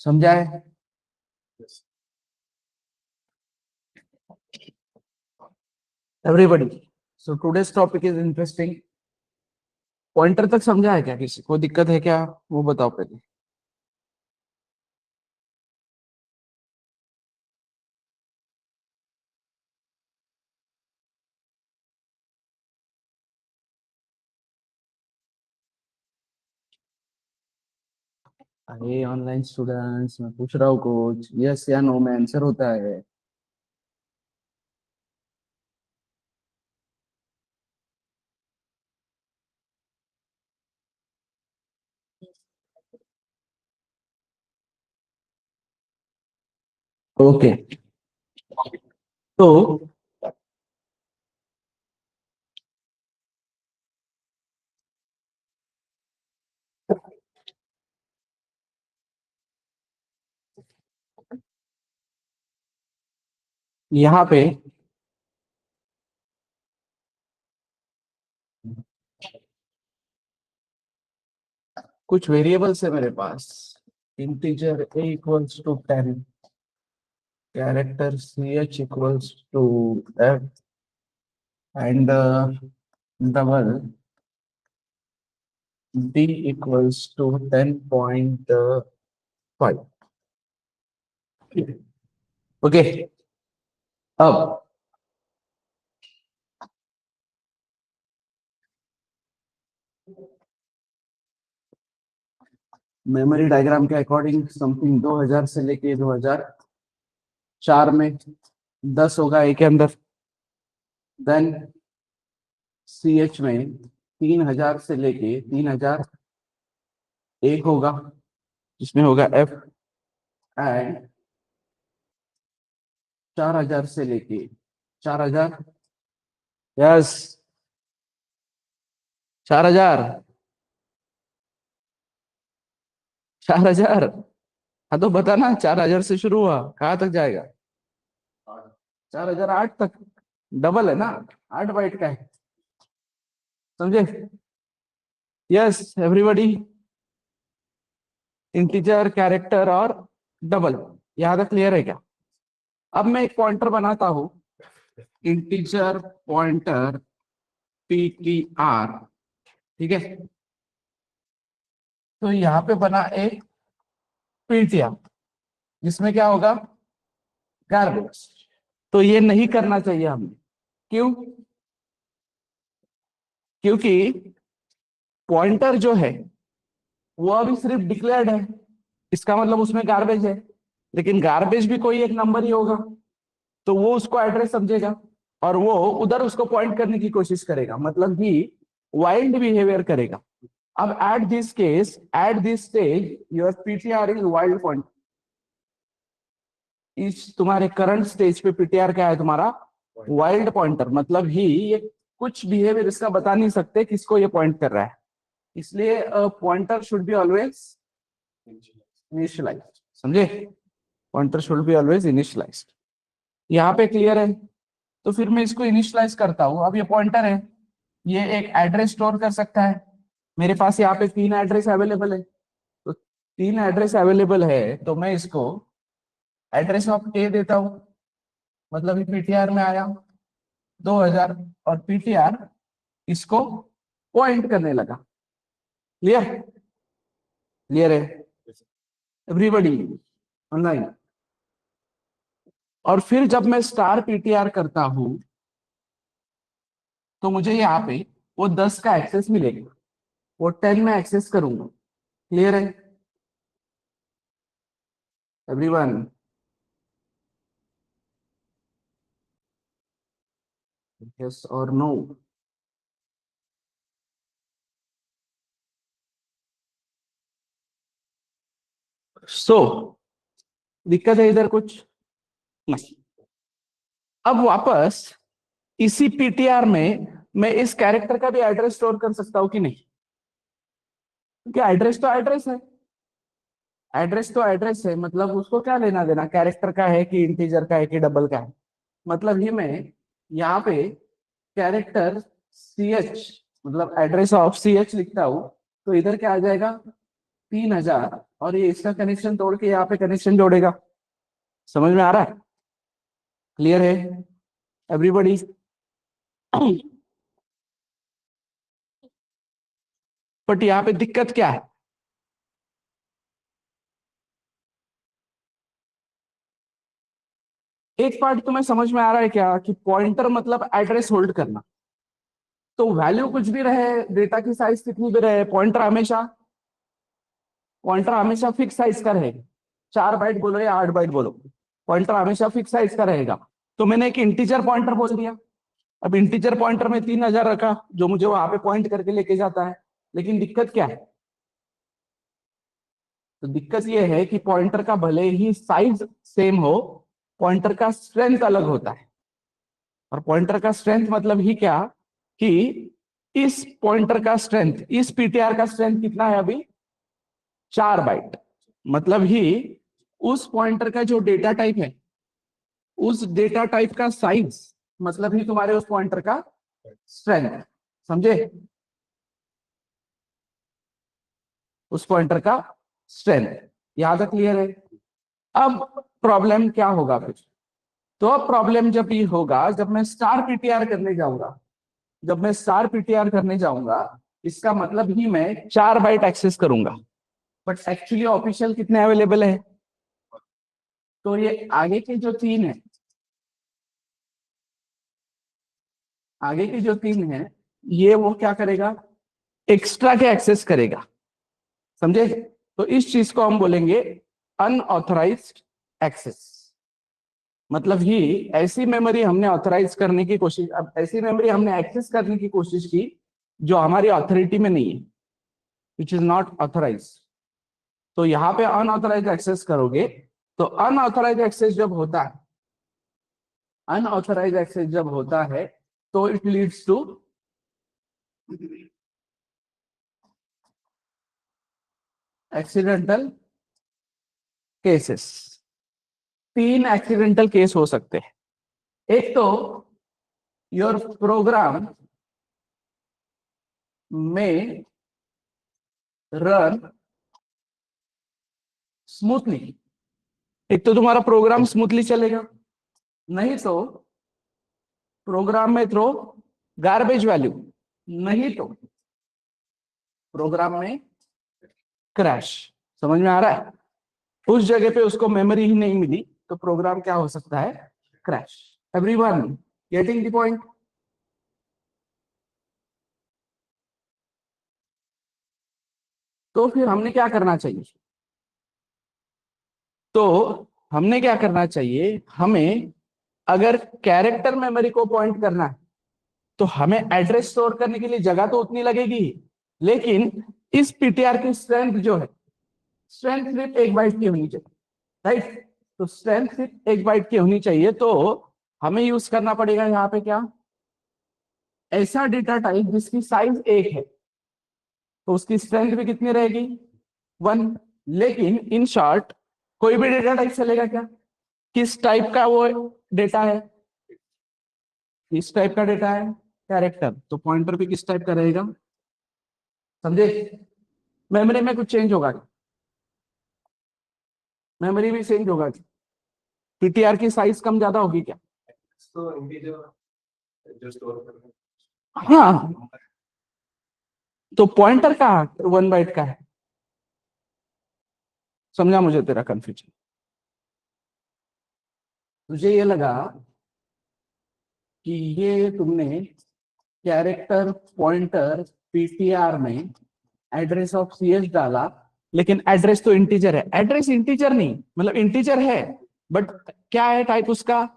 समझा है? Everybody, so today's topic is interesting. Pointer तक समझा है क्या? किसी को दिक्कत है क्या? वो बताओ पहले। अरे ऑनलाइन स्टूडेंट्स, मैं पूछ रहा हूँ कुछ यस या नो में आंसर होता है। ओके, तो यहाँ पे कुछ वेरिएबल्स है मेरे पास। Integer a equals to 10, character ch equals to f and double d equals to 10.5। Okay, अब मेमोरी डायग्राम के अकॉर्डिंग समथिंग 2000 से लेके 2004 में 10 होगा ए के अंदर। देन सी एच में 3000 से लेके 3000 एक होगा, जिसमें होगा एफ। एंड 4000 से लेके 4000, यस 4000, 4000। हाँ तो बताना, 4000 से शुरू हुआ कहाँ तक जाएगा? 4008 तक। डबल है ना, 8 बाइट का है। समझे? यस एवरीबॉडी, इंटीजर, कैरेक्टर और डबल। यहाँ तक क्लियर है क्या? अब मैं एक पॉइंटर बनाता हूँ, इंटीजर पॉइंटर ptr। ठीक है, तो यहाँ पे बना एक ptr, जिसमें क्या होगा? गार्बेज। तो ये नहीं करना चाहिए हमें। क्यों? क्योंकि पॉइंटर जो है वो अभी सिर्फ डिक्लेयर्ड है, इसका मतलब उसमें गार्बेज है। लेकिन गार्बेज भी कोई एक नंबर ही होगा, तो वो उसको एड्रेस समझेगा और वो उधर उसको पॉइंट करने की कोशिश करेगा, मतलब कि वाइल्ड बिहेवियर करेगा। अब at this case, at this stage, your PTR is wild point. इस तुम्हारे करंट स्टेज पे पीटीआर क्या है तुम्हारा? Wild pointer. मतलब ही ये कुछ बिहेवियर इसका बता नहीं सकते किसको ये पॉइंट कर रहा है। इसलिए pointer should be always initialized. समझे? Pointer should be always initialized. यहाँ पे क्लियर है? तो फिर मैं इसको इनिशियलाइज करता हूँ। अब ये पॉइंटर है, ये एक एड्रेस स्टोर कर सकता है। मेरे पास यहाँ पे 3 एड्रेस अवेलेबल है, तो 3 एड्रेस अवेलेबल है, तो मैं इसको एड्रेस ऑफ ए देता हूँ। मतलब ये पीटीआर में आया 2000, और पीटीआर इसको पॉइंट करने लगा। क्लियर? क्लियर है एवरीबॉडी ऑनलाइन? और फिर जब मैं स्टार पीटीआर करता हूं तो मुझे यहाँ पे वो 10 का एक्सेस मिलेगा, वो 10 में एक्सेस करूंगा। क्लियर है एवरीवन? यस और नो? सो दिक्कत है इधर कुछ? नहीं। अब वापस इसी पीटीआर में मैं इस कैरेक्टर का भी एड्रेस स्टोर कर सकता हूं कि नहीं? क्योंकि एड्रेस तो एड्रेस है, एड्रेस तो एड्रेस है, मतलब उसको क्या लेना देना कैरेक्टर का है कि इंटीजर का है कि डबल का है। मतलब ही मैं यहाँ पे कैरेक्टर सी एच, मतलब एड्रेस ऑफ सी एच लिखता हूँ, तो इधर क्या आ जाएगा? 3000 और ये इसका कनेक्शन तोड़ के यहाँ पे कनेक्शन जोड़ेगा। समझ में आ रहा है? क्लियर है एवरीबॉडी? बट यहाँ पे दिक्कत क्या है? एक पार्ट तुम्हें समझ में आ रहा है क्या कि पॉइंटर मतलब एड्रेस होल्ड करना। तो वैल्यू कुछ भी रहे, डेटा की साइज कितनी भी रहे, पॉइंटर हमेशा फिक्स साइज का रहेगा। 4 बाइट बोलो या 8 बाइट बोलो, पॉइंटर हमेशा फिक्स साइज का रहेगा। तो मैंने एक इंटीजर पॉइंटर बोल दिया। अब इंटीजर पॉइंटर में 3000 रखा जो मुझे वहां पे पॉइंट करके लेके जाता है। लेकिन दिक्कत क्या है? तो दिक्कत ये है कि पॉइंटर का भले ही साइज सेम हो, पॉइंटर का स्ट्रेंथ अलग होता है। और पॉइंटर का स्ट्रेंथ मतलब ही क्या कि इस पॉइंटर का स्ट्रेंथ, इस पीटीआर का स्ट्रेंथ कितना है अभी? 4 बाइट। मतलब ही उस पॉइंटर का जो डेटा टाइप है, उस डेटा टाइप का साइज मतलब ही तुम्हारे उस पॉइंटर का स्ट्रेंथ। समझे? उस पॉइंटर का स्ट्रेंथ। यहां तक क्लियर है? अब प्रॉब्लम क्या होगा फिर? तो अब प्रॉब्लम जब ये होगा जब मैं स्टार पीटीआर करने जाऊंगा। जब मैं स्टार पीटीआर करने जाऊंगा, इसका मतलब ही मैं 4 बाइट एक्सेस करूंगा। बट एक्चुअली ऑफिशियल कितने अवेलेबल है? तो ये आगे के जो 3 है, आगे के जो 3 है, ये वो क्या करेगा? एक्स्ट्रा के एक्सेस करेगा। समझे? तो इस चीज को हम बोलेंगे अनऑथराइज्ड एक्सेस। मतलब ही ऐसी मेमोरी हमने ऑथराइज करने की कोशिश, अब ऐसी मेमोरी हमने एक्सेस करने की कोशिश की जो हमारी अथॉरिटी में नहीं है, विच इज नॉट ऑथराइज। तो यहाँ पे अनऑथराइज एक्सेस करोगे। तो अनऑथराइज एक्सेस जब होता है, अनऑथराइज एक्सेस जब होता है तो it leads to accidental cases. 3 accidental case हो सकते हैं। एक तो योर प्रोग्राम में रन स्मूथली। एक तो तुम्हारा प्रोग्राम स्मूथली चलेगा, नहीं तो प्रोग्राम में थ्रो गार्बेज वैल्यू, नहीं तो प्रोग्राम में क्रैश। समझ में आ रहा है? उस जगह पे उसको मेमोरी ही नहीं मिली तो प्रोग्राम क्या हो सकता है? Crash. Everyone getting the point? तो फिर हमने क्या करना चाहिए? तो हमने क्या करना चाहिए? हमें अगर कैरेक्टर मेमोरी को पॉइंट करना है तो हमें एड्रेस स्टोर करने के लिए जगह तो उतनी लगेगी, लेकिन इस पीटीआर की स्ट्रेंथ जो है, स्ट्रेंथ सिर्फ 1 बाइट की होनी चाहिए। राइट? तो स्ट्रेंथ सिर्फ 1 बाइट की होनी चाहिए। तो हमें यूज करना पड़ेगा यहाँ पे क्या? ऐसा डेटा टाइप जिसकी साइज 1 है। तो उसकी स्ट्रेंथ भी कितनी रहेगी? 1। लेकिन इन शॉर्ट कोई भी डेटा टाइप चलेगा क्या? किस टाइप का वो डेटा है? किस टाइप का डेटा है? कैरेक्टर। तो पॉइंटर भी किस टाइप का रहेगा? समझे? मेमोरी में कुछ चेंज होगा? मेमोरी भी चेंज होगा? पीटीआर की साइज कम ज्यादा होगी क्या? तो इंटीजर जो स्टोर करना है। हाँ। तो पॉइंटर का 1 बाइट का है। समझा मुझे तेरा कंफ्यूजन? तुझे ये लगा कि ये तुमने कैरेक्टर पॉइंटर पीटीआर में एड्रेस ऑफ सीएस डाला, लेकिन एड्रेस तो इंटीजर है। एड्रेस इंटीजर नहीं, मतलब इंटीजर है बट क्या है टाइप उसका?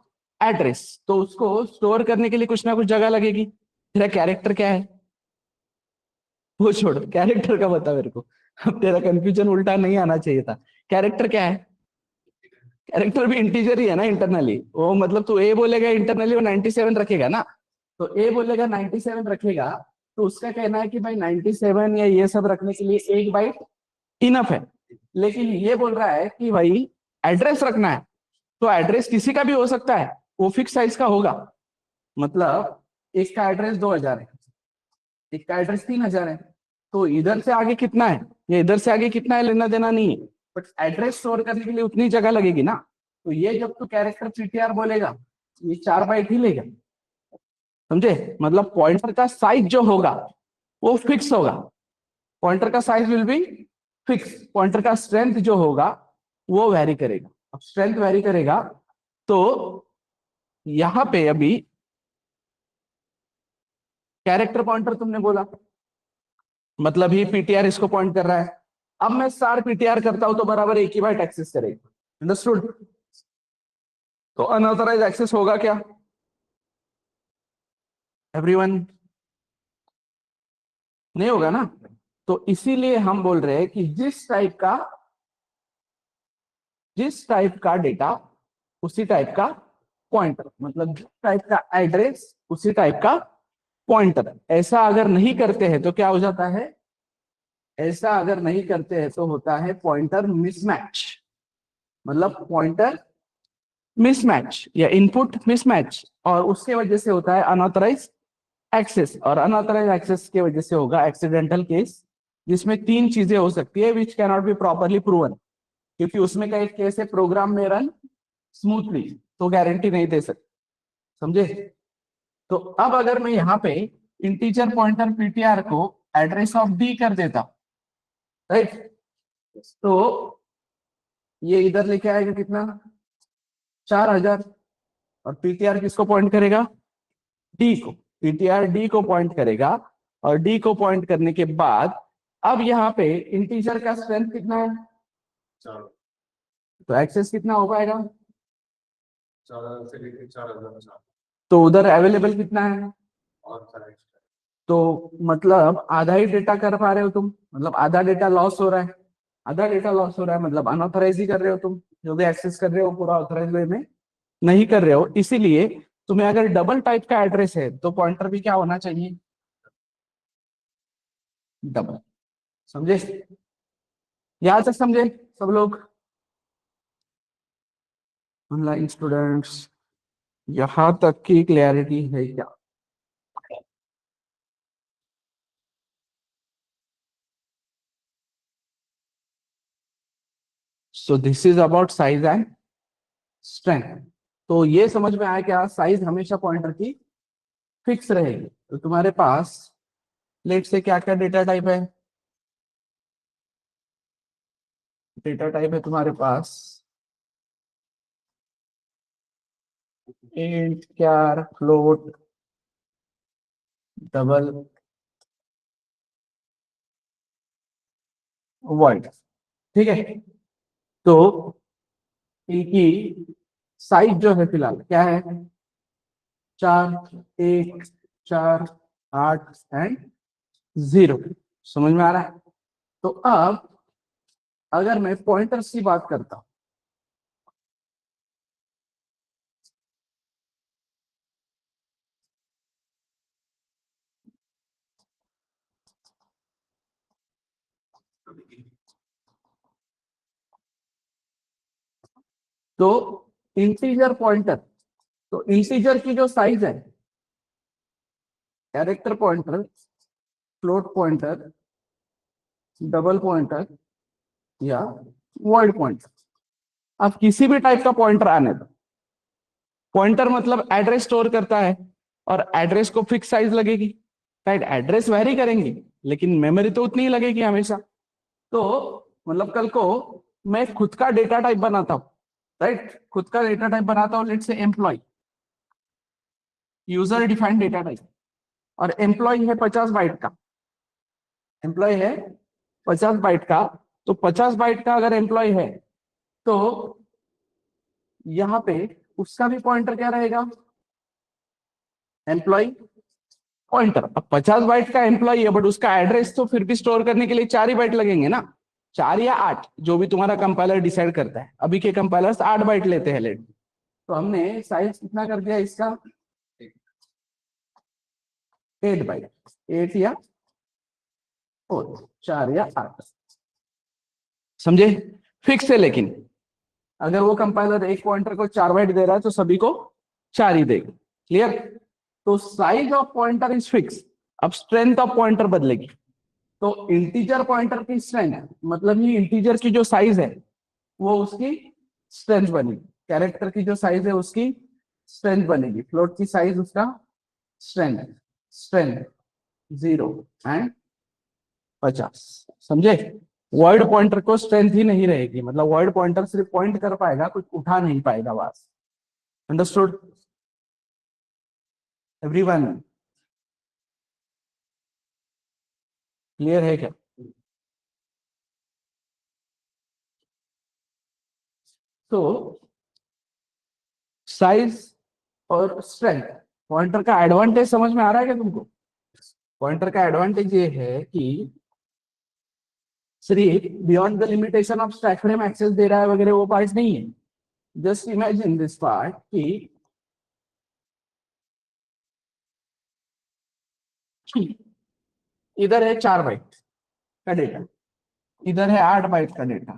एड्रेस। तो उसको स्टोर करने के लिए कुछ ना कुछ जगह लगेगी। तेरा कैरेक्टर क्या है? वो छोड़, कैरेक्टर का बता मेरे को। अब तेरा कंफ्यूजन उल्टा नहीं आना चाहिए था। कैरेक्टर क्या है? कैरेक्टर भी इंटीजर ही है ना इंटरनली। वो मतलब तू ए बोलेगा इंटरनली वो 97 रखेगा ना। तो ए बोलेगा 97 रखेगा, तो उसका कहना है कि भाई 97 या ये सब रखने के लिए 1 बाइट इनफ है। लेकिन ये बोल रहा है कि भाई एड्रेस रखना है, तो एड्रेस किसी का भी हो सकता है, वो फिक्स साइज का होगा। मतलब एक का एड्रेस 2000 है, एक का एड्रेस 3000 है। तो इधर से आगे कितना है, ये इधर से आगे कितना है लेना देना नहीं है, बट एड्रेस स्टोर करने के लिए उतनी जगह लगेगी ना। तो ये जब तो कैरेक्टर पीटीआर बोलेगा ये 4 बाइट ही लेगा, समझे। मतलब पॉइंटर का साइज जो होगा वो फिक्स होगा, पॉइंटर का size will be fix, pointer का स्ट्रेंथ जो होगा वो वेरी करेगा। अब स्ट्रेंथ वेरी करेगा तो यहां पे अभी कैरेक्टर पॉइंटर तुमने बोला, मतलब ही पीटीआर इसको पॉइंट कर रहा है। अब मैं स्टार पीटीआर करता हूं तो बराबर एक ही बाइट एक्सेस करेगा, अंडरस्टूड। तो अनऑथराइज एक्सेस होगा क्या एवरीवन, नहीं होगा ना। तो इसीलिए हम बोल रहे हैं कि जिस टाइप का डेटा उसी टाइप का पॉइंटर, मतलब जिस टाइप का एड्रेस उसी टाइप का पॉइंटर। ऐसा अगर नहीं करते हैं तो क्या हो जाता है, ऐसा अगर नहीं करते हैं तो होता है पॉइंटर मिसमैच, मतलब पॉइंटर मिसमैच या इनपुट मिसमैच, और उसके वजह से होता है अनऑथराइज एक्सेस, और अनऑथराइज एक्सेस की वजह से होगा एक्सीडेंटल केस, जिसमें 3 चीजें हो सकती है which can not be properly proven, क्योंकि उसमें का एक केस है प्रोग्राम में रन स्मूथली, तो गारंटी नहीं दे सकते, समझे। तो अब अगर मैं यहाँ पे इंटीजर पॉइंटर पीटीआर को एड्रेस ऑफ डी कर देता, राइट, तो ये इधर लेके आएगा कितना 4000, और पीटीआर किसको पॉइंट करेगा, डी को, पीटीआर डी को पॉइंट करेगा, और डी को पॉइंट करने के बाद अब यहाँ पे इंटीजर का स्ट्रेंथ कितना है, 4 तो एक्सेस कितना हो पाएगा, 4 से लेकर 4000 तो उधर अवेलेबल कितना है, और सारा एक्स्ट्रा। तो मतलब आधा ही डेटा कर पा रहे हो तुम, मतलब आधा डेटा लॉस हो रहा है, आधा डेटा लॉस हो रहा है, मतलब अनऑथराइज ही कर रहे हो तुम, जो भी एक्सेस कर रहे हो पूरा ऑथराइज वे में नहीं कर रहे हो। इसीलिए तुम्हें अगर डबल टाइप का एड्रेस है तो पॉइंटर भी क्या होना चाहिए, डबल, समझे, यहां तक समझे सब लोग ऑनलाइन स्टूडेंट्स, यहां तक की क्लैरिटी है क्या। So this is about size and strength. तो ये समझ में आया क्या, साइज हमेशा पॉइंटर की फिक्स रहेगी। तो तुम्हारे पास लेट से क्या क्या डेटा टाइप है, डेटा टाइप है तुम्हारे पास इंट, चार, फ्लोट, डबल, वॉइड, ठीक है। तो इनकी साइज जो है फिलहाल क्या है, 4, 1, 4, 8 एंड 0, समझ में आ रहा है। तो अब अगर मैं पॉइंटर्स की बात करता हूं, तो इंटीजर पॉइंटर, तो इंटीजर की जो साइज है, character pointer, float pointer, double pointer या वर्ड पॉइंटर, अब किसी भी टाइप का पॉइंटर आने दो। पॉइंटर मतलब एड्रेस स्टोर करता है, और एड्रेस को फिक्स साइज लगेगी, राइट, एड्रेस वेरी करेंगे लेकिन मेमोरी तो उतनी ही लगेगी हमेशा। तो मतलब कल को मैं खुद का डेटा टाइप बनाता हूँ, राइट, खुद का डेटा टाइप बनाता हूँ, let say employee, user defined data type, और एम्प्लॉय है 50 बाइट का, एम्प्लॉय है 50 बाइट का। तो 50 बाइट का अगर एम्प्लॉय है तो यहाँ पे उसका भी पॉइंटर क्या रहेगा, एम्प्लॉय पॉइंटर। अब 50 बाइट का एम्प्लॉय है बट उसका एड्रेस तो फिर भी स्टोर करने के लिए 4 ही बाइट लगेंगे ना, 4 या 8, जो भी तुम्हारा कंपाइलर डिसाइड करता है। अभी के कंपाइलर्स 8 बाइट लेते हैं लेट। तो हमने साइज कितना कर दिया इसका, 8 बाइट, 8 या 4, 4 या 8, समझे, फिक्स है। लेकिन अगर वो कंपाइलर एक पॉइंटर को 4 बाइट दे रहा है तो सभी को 4 ही देगा, क्लियर। तो size of pointer is fix, अब स्ट्रेंथ ऑफ पॉइंटर बदलेगी। तो इंटीजर पॉइंटर की स्ट्रेंथ मतलब ये इंटीजर की जो साइज है वो उसकी स्ट्रेंथ बनेगी, कैरेक्टर की जो साइज है उसकी स्ट्रेंथ बनेगी, फ्लोट की साइज उसका स्ट्रेंथ, स्ट्रेंथ 0 एंड 50। समझे? वर्ड पॉइंटर को स्ट्रेंथ ही नहीं रहेगी, मतलब वर्ड पॉइंटर सिर्फ पॉइंट कर पाएगा, कुछ उठा नहीं पाएगा बस। Understood everyone? क्लियर है क्या? तो साइज और स्ट्रेंथ, पॉइंटर का एडवांटेज समझ में आ रहा है क्या तुमको? पॉइंटर का एडवांटेज ये है कि सिर्फ beyond the limitation of stack frame access दे रहा है वगैरह, वो पार्ट नहीं है। जस्ट इमेजिन दिस पार्ट कि इधर है 4 बाइट का डेटा, इधर है 8 बाइट का डेटा,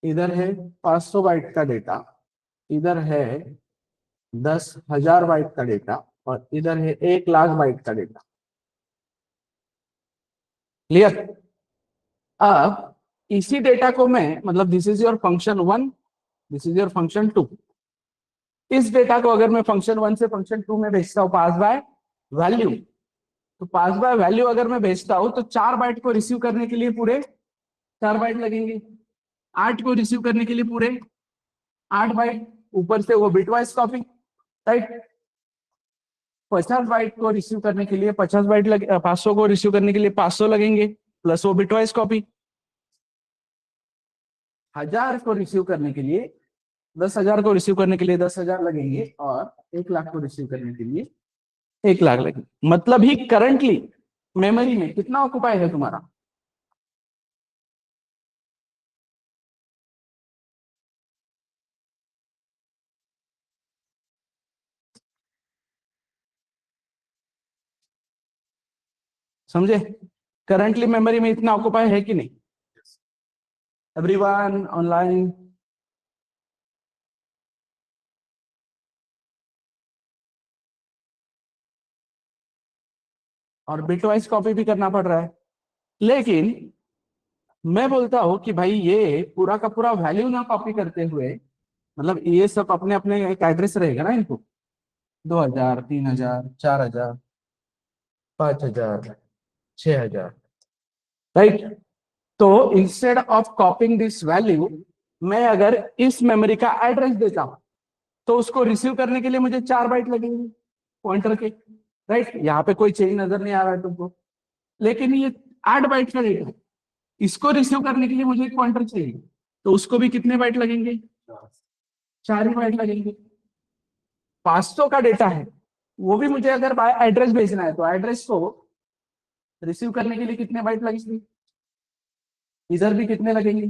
इधर है 500 बाइट का डेटा, इधर है 10,000 बाइट का डेटा और इधर है 1,00,000 बाइट का डेटा। क्लियर? अब इसी डेटा को मैं, मतलब this is your function 1, this is your function 2, इस डेटा को अगर मैं फंक्शन 1 से फंक्शन 2 में भेजता हूँ पास बाय वैल्यू, तो पास बाय वैल्यू अगर मैं भेजता हूँ तो 4 बाइट को रिसीव करने के लिए पूरे 4 बाइट लगेंगे, 8 को रिसीव करने के लिए पूरे 8 बाइट, ऊपर से वो बिटवाइज कॉपी, राइट? 50 बाइट को रिसीव करने के लिए 50 बाइट लगे, 500 को रिसीव करने के लिए 500 लगेंगे प्लस वो बिटवाइज कॉपी, 1000 को रिसीव करने के लिए 10,000 को रिसीव करने के लिए 10,000 लगेंगे और 1,00,000 को रिसीव करने के लिए 1,00,000 लगेंगे। मतलब ही करंटली मेमोरी में कितना ऑक्युपाई है तुम्हारा? समझे? करंटली मेमोरी में इतना ऑक्युपाई है कि नहीं? Everyone online? और बिटवाइज कॉपी भी करना पड़ रहा है, लेकिन मैं बोलता हूं कि भाई ये पूरा का पूरा वैल्यू ना कॉपी करते हुए, मतलब ये सब अपने अपने एक एड्रेस रहेगा ना इनको, 2,000, 3,000, 4,000, 5,000, 6,000, राइट? तो इंस्टेड ऑफ कॉपिंग दिस वैल्यू, मैं अगर इस मेमोरी का एड्रेस देता हूं तो उसको रिसीव करने के लिए मुझे 4 बाइट लगेंगे पॉइंटर के, राइट? यहाँ पे कोई चेंज नजर नहीं आ रहा है तुमको, लेकिन ये 8 बाइट का डेटा है, इसको रिसीव करने के लिए मुझे एक पॉइंटर चाहिए, तो उसको भी कितने बाइट लगेंगे? 4 ही बाइट लगेंगे। 500 का डेटा है, वो भी मुझे अगर बाय एड्रेस भेजना है तो एड्रेस को रिसीव करने के लिए कितने बाइट लगेंगे? इधर भी कितने लगेंगे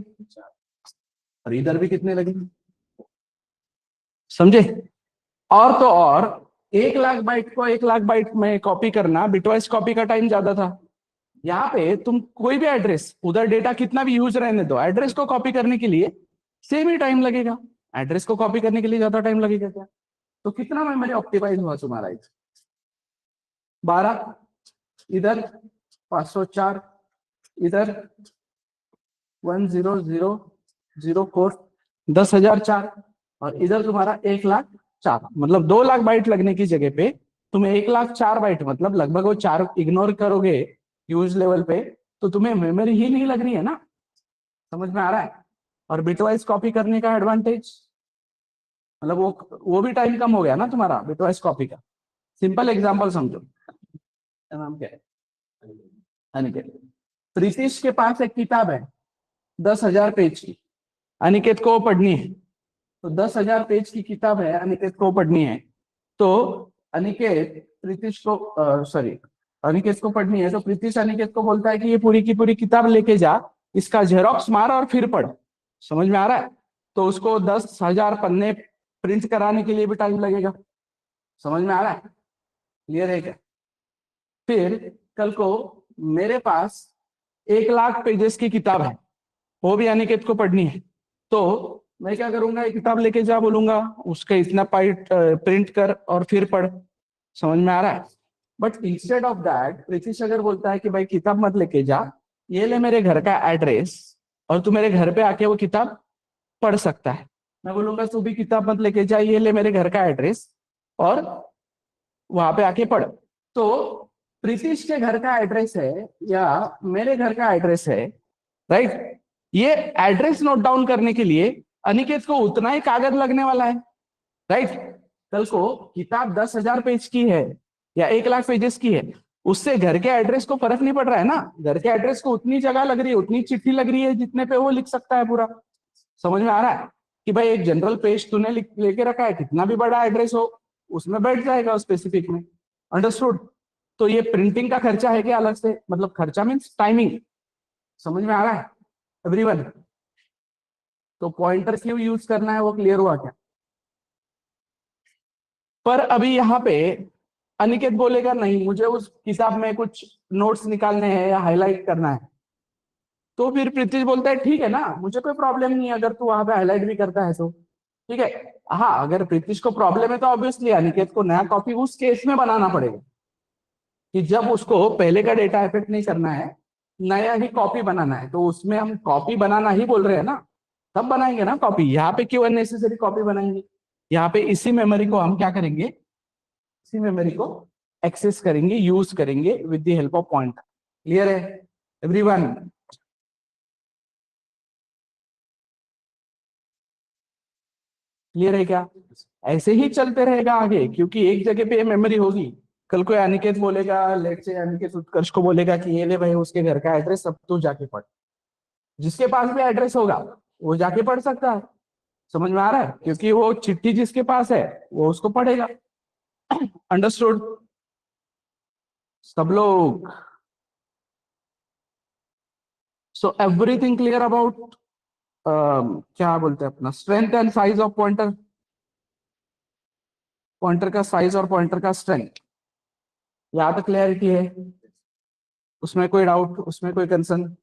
और इधर भी कितने लगेंगे? समझे? और तो और 1,00,000 बाइट को 1,00,000 बाइट में कॉपी करना, बिटवाइज कॉपी का टाइम ज्यादा था। यहाँ पे तुम कोई भी एड्रेस, उधर डेटा कितना भी यूज रहने दो, एड्रेस को कॉपी करने के लिए सेम ही टाइम लगेगा। एड्रेस को कॉपी करने के लिए ज्यादा टाइम लगेगा क्या? तो कितना मेमोरी ऑप्टिमाइज हुआ तुम्हारा? 12, इधर 504, इधर 1,0,0,0,4, 10,004 और इधर तुम्हारा 1,04, मतलब 2,00,000 बाइट लगने की जगह पे तुम्हें 1,04 बाइट, मतलब लगभग वो 4 इग्नोर करोगे यूज लेवल पे तो तुम्हें मेमोरी ही नहीं लग रही है ना। समझ में आ रहा है? और बिटवाइज कॉपी करने का एडवांटेज, मतलब वो भी टाइम कम हो गया ना तुम्हारा बिटवाइज कॉपी का। सिंपल एग्जांपल समझो, नाम क्या है? अनिकेत। प्रीतिश के पास एक किताब है 10,000 पेज की, अनिकेत को पढ़नी है, तो 10,000 पेज की किताब है, अनिकेत को पढ़नी है, तो अनिकेत प्रीतिश को सॉरी अनिकेत को पढ़नी है, तो प्रीतिश अनिकेत को बोलता है कि ये पूरी की पूरी किताब लेके जा, इसका जेरोक्स मार और फिर पढ़। समझ में आ रहा है? तो उसको 10,000 पन्ने प्रिंट कराने के लिए भी टाइम लगेगा। समझ में आ रहा है? क्लियर है क्या? फिर कल को मेरे पास 1,00,000 पेजेस की किताब है, वो भी अनिकेत को पढ़नी है, तो मैं क्या करूंगा, ये किताब लेके जा बोलूंगा, उसका इतना पाइट प्रिंट कर और फिर पढ़। समझ में आ रहा है? But instead of that Pritish अगर बोलता है कि भाई किताब मत लेके जा, ये ले मेरे घर का एड्रेस और तू मेरे घर पे आके वो किताब पढ़ सकता है। मैं बोलूंगा तू भी किताब मत लेके जा, ये ले मेरे घर का एड्रेस और वहां पे आके पढ़। तो प्रीतिश के घर का एड्रेस है या मेरे घर का एड्रेस है, राइट? ये एड्रेस नोट डाउन करने के लिए अनिकेत को उतना ही कागज लगने वाला है, राइट? कल को किताब 10,000 पेज की है या 1 लाख पेजेस की है, उससे घर के एड्रेस को फर्क नहीं पड़ रहा है ना। घर के एड्रेस को उतनी जगह लग रही है, उतनी चिट्ठी लग रही है जितने पे वो लिख सकता है पूरा। समझ में आ रहा है कि भाई एक जनरल पेज तूने लेके रखा है, कितना भी बड़ा एड्रेस हो उसमें बैठ जाएगा स्पेसिफिक में। अंडरस्टूड? तो ये प्रिंटिंग का खर्चा है क्या अलग से? मतलब खर्चा मीन्स टाइमिंग। समझ में आ रहा है एवरीवन? तो पॉइंटर क्यों यूज करना है वो क्लियर हुआ क्या? पर अभी यहाँ पे अनिकेत बोलेगा नहीं मुझे उस किताब में कुछ नोट्स निकालने हैं या हाईलाइट करना है, तो फिर प्रीतिश बोलता है ठीक है ना, मुझे कोई प्रॉब्लम नहीं है अगर तू वहां पे हाईलाइट भी करता है तो ठीक है। हाँ, अगर प्रीतिश को प्रॉब्लम है तो ऑब्वियसली अनिकेत को नया कॉपी उस केस में बनाना पड़ेगा कि जब उसको पहले का डेटा इफेक्ट नहीं करना है, नया ही कॉपी बनाना है। तो उसमें हम कॉपी बनाना ही बोल रहे हैं ना, तब बनाएंगे ना कॉपी। यहाँ पे क्यों अननेसेसरी कॉपी बनाएंगे? यहाँ पे इसी मेमोरी को हम क्या करेंगे, इसी मेमोरी को एक्सेस करेंगे, यूज करेंगे with the help of pointer. Clear है एवरीवन? क्लियर है क्या? ऐसे ही चलते रहेगा आगे, क्योंकि एक जगह पे मेमोरी होगी। कल को अनिकेत बोलेगा, लेट से अनिकेत उत्कर्ष को बोलेगा कि ये ले भाई उसके घर का एड्रेस, सब तू जाके पढ़। जिसके पास भी एड्रेस होगा वो जाके पढ़ सकता है। समझ में आ रहा है? क्योंकि वो चिट्ठी जिसके पास है वो उसको पढ़ेगा। अंडरस्टूड सब लोग? सो एवरीथिंग क्लियर अबाउट क्या बोलते हैं अपना strength and size of pointer? Pointer का साइज और पॉइंटर का स्ट्रेंथ यहाँ तक क्लियरिटी है? उसमें कोई डाउट, उसमें कोई concern?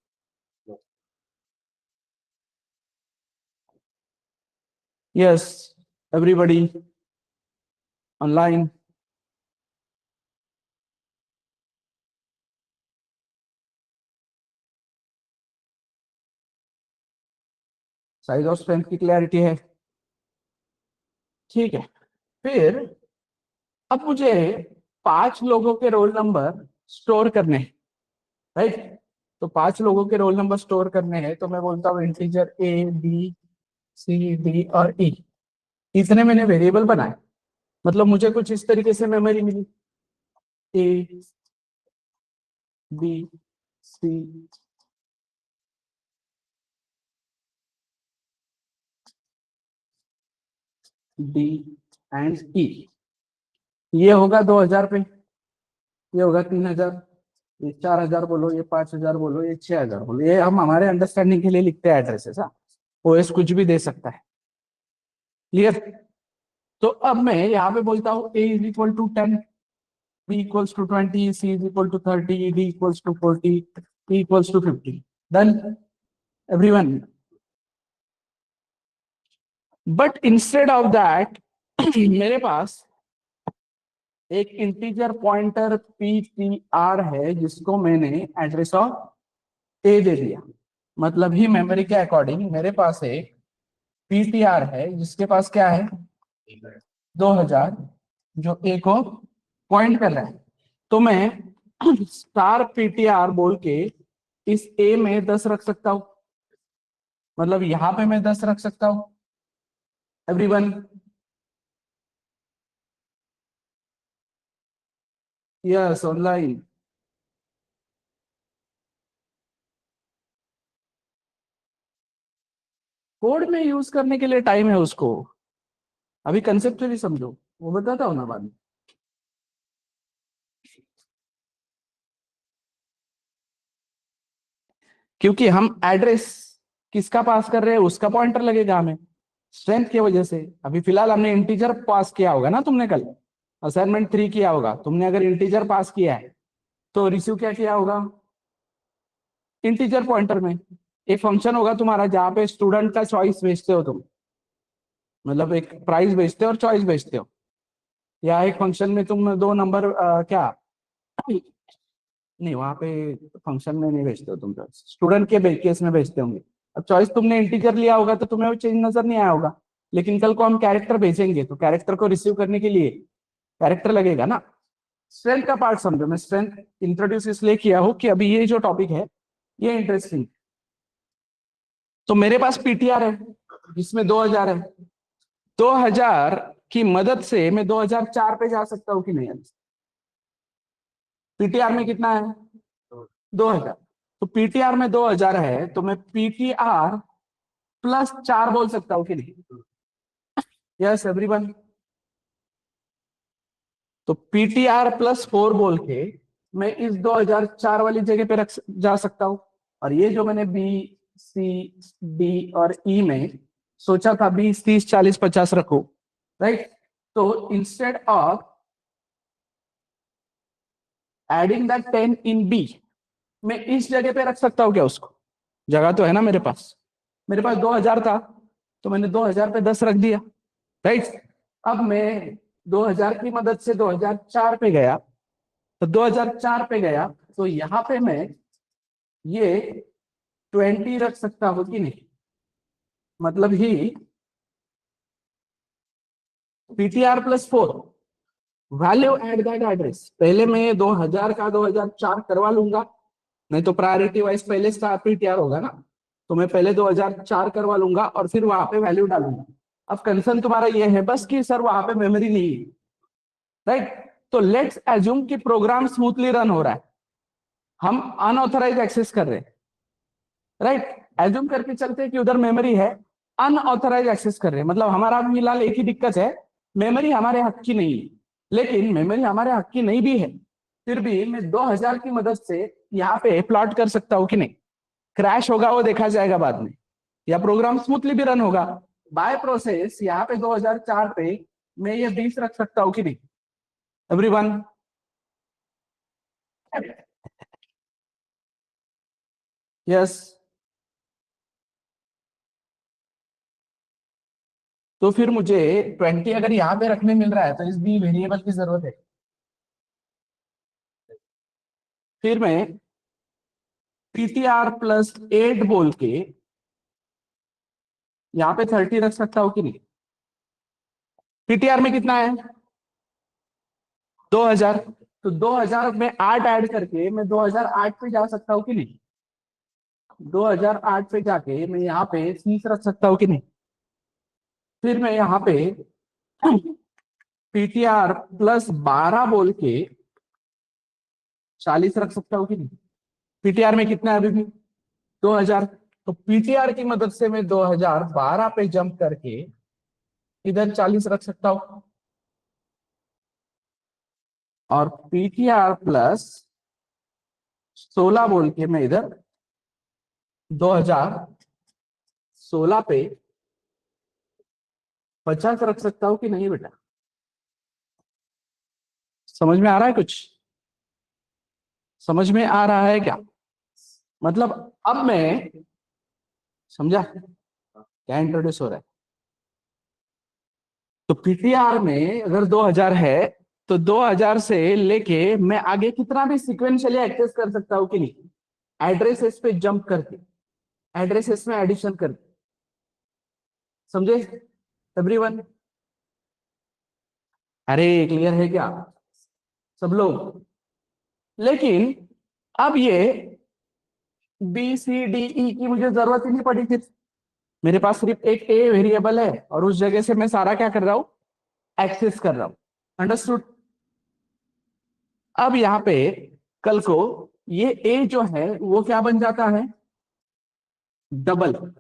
Yes, everybody online? Size और स्ट्रेंथ की क्लियरिटी है? ठीक है। फिर अब मुझे 5 लोगों के रोल नंबर स्टोर करने हैं, राइट? तो 5 लोगों के रोल नंबर स्टोर करने हैं, तो मैं बोलता हूँ integer A B C D और ई, इतने मैंने वेरिएबल बनाए। मतलब मुझे कुछ इस तरीके से मेमोरी मिली, A B C D and E. ये होगा 2,000 पे, ये होगा 3,000, ये 4,000 बोलो, ये 5,000 बोलो, ये 6,000 बोलो। ये हम हमारे अंडरस्टैंडिंग के लिए लिखते हैं एड्रेसेस। हाँ, ओएस कुछ भी दे सकता है। क्लियर? तो अब मैं यहाँ पे बोलता हूँ A is equal to 10, B equals to 20, C is equal to 30, D equals to 40, E equals to 50। Done everyone? But instead of that मेरे पास एक इंटीजर पॉइंटर ptr है जिसको मैंने एड्रेस ऑफ ए दे दिया। मतलब ही मेमोरी के अकॉर्डिंग मेरे पास एक ptr है जिसके पास क्या है, 2,000, जो ए को पॉइंट कर रहा है। तो मैं स्टार ptr बोल के इस ए में 10 रख सकता हूं। मतलब यहां पे मैं 10 रख सकता हूं एवरीवन? Yes, online? कोड में यूज करने के लिए टाइम है उसको, अभी कंसेप्चुअली समझो, वो बताता हूँ ना बाद में। क्योंकि हम एड्रेस किसका पास कर रहे हैं उसका पॉइंटर लगेगा हमें स्ट्रेंथ की वजह से। अभी फिलहाल हमने इंटीजर पास किया होगा ना, तुमने कल असाइनमेंट 3 किया होगा, तुमने अगर इंटीजर पास किया है तो रिसीव क्या किया होगा, इंटीजर पॉइंटर में। एक फंक्शन होगा तुम्हारा जहां पे स्टूडेंट का चॉइस भेजते हो तुम, मतलब एक प्राइस भेजते हो और चॉइस भेजते हो। या एक फंक्शन में तुम 2 नंबर क्या नहीं, वहां पे फंक्शन में नहीं भेजते हो तुम, तो स्टूडेंट के केस में भेजते होंगे। अब चॉइस तुमने इंटीजर लिया होगा तो तुम्हें वो चेंज नजर नहीं आया होगा, लेकिन कल को हम कैरेक्टर भेजेंगे तो कैरेक्टर को रिसीव करने के लिए कैरेक्टर लगेगा ना। स्ट्रेंथ का पार्ट समझो, मैं स्ट्रेंथ इंट्रोड्यूस इसलिए किया हूं कि अभी ये जो टॉपिक है ये इंटरेस्टिंग। तो मेरे पास पीटीआर है जिसमें 2000 है। 2000 की मदद से मैं 2004 पे जा सकता हूं कि नहीं? पीटीआर में कितना है? 2000। तो पीटीआर में 2000 है तो मैं पीटीआर प्लस 4 बोल सकता हूं कि नहीं? Yes everyone. तो पीटीआर प्लस 4 बोल के मैं इस 2004 वाली जगह पे रख जा सकता हूं। और ये जो मैंने बी सी डी और ई में सोचा था 20 30 40 50 रखो, राइट? तो instead of adding that 10 in B, मैं इस जगह पे रख सकता हूँ क्या उसको? जगह तो है ना मेरे पास। मेरे पास 2000 था तो मैंने 2000 पे 10 रख दिया, राइट? अब मैं 2000 की मदद से 2004 पे गया, तो 2004 पे गया तो यहां पे मैं ये 20 रख सकता हूं कि नहीं? मतलब ही PTR plus 4 value at that address. पहले मैं 2000 का 2004 करवा लूंगा, नहीं तो प्रायोरिटी वाइज पहले स्टार पीटीआर होगा ना, तो मैं पहले 2004 करवा लूंगा और फिर वहां पे वैल्यू डालूंगा। अब कंसर्न तुम्हारा ये है बस कि सर वहां पे मेमोरी नहीं है, राइट? तो लेट्स एज्यूम कि प्रोग्राम स्मूथली रन हो रहा है, हम अनऑथराइज एक्सेस कर रहे हैं, राइट? एज्यूम करके चलते हैं कि उधर मेमोरी है, अनऑथराइज एक्सेस कर रहे हैं, मतलब हमारा फिलहाल एक ही दिक्कत है, मेमोरी हमारे हक की नहीं है। लेकिन मेमोरी हमारे हक की नहीं भी है, फिर भी मैं 2000 की मदद से यहाँ पे प्लॉट कर सकता हूँ कि नहीं? क्रैश होगा वो देखा जाएगा बाद में, या प्रोग्राम स्मूथली भी रन होगा। बाय प्रोसेस यहाँ पे 2004 पे मैं ये 20 रख सकता हूँ कि नहीं एवरीवन? यस। तो फिर मुझे 20 अगर यहाँ पे रखने मिल रहा है तो इस बी वेरिएबल की जरूरत है। फिर मैं पीटीआर प्लस 8 बोल के यहाँ पे 30 रख सकता हूँ कि नहीं? पीटीआर में कितना है? 2000। तो 2000 में 8 ऐड करके मैं 2008 पे जा सकता हूँ कि नहीं? 2008 पे जाके मैं यहाँ पे 30 रख सकता हूँ कि नहीं? फिर मैं यहाँ पे पीटीआर प्लस 12 बोल के 40 रख सकता हूँ कि नहीं? पीटीआर में कितना है अभी भी? 2000। तो पीटीआर की मदद से मैं 2012 पे जंप करके इधर 40 रख सकता हूं, और पीटीआर प्लस 16 बोल के मैं इधर 2016 पे 50 रख सकता हूं कि नहीं बेटा? समझ में आ रहा है कुछ? समझ में आ रहा है क्या? मतलब अब मैं समझा क्या इंट्रोड्यूस हो रहा है? तो पीटीआर में अगर 2000 है तो 2000 से लेके मैं आगे कितना भी सिक्वेंशियली एक्सेस कर सकता हूं कि नहीं? एड्रेसेस पे जंप करके, एड्रेसेस में एडिशन करके। समझे एवरीवन? अरे क्लियर है क्या सब लोग? लेकिन अब ये बी सी डी ई की मुझे जरूरत ही नहीं पड़ी, फिर मेरे पास सिर्फ एक ए वेरिएबल है और उस जगह से मैं सारा क्या कर रहा हूं? एक्सेस कर रहा हूं। अंडरस्टूड? अब यहाँ पे कल को ये ए जो है वो क्या बन जाता है? डबल।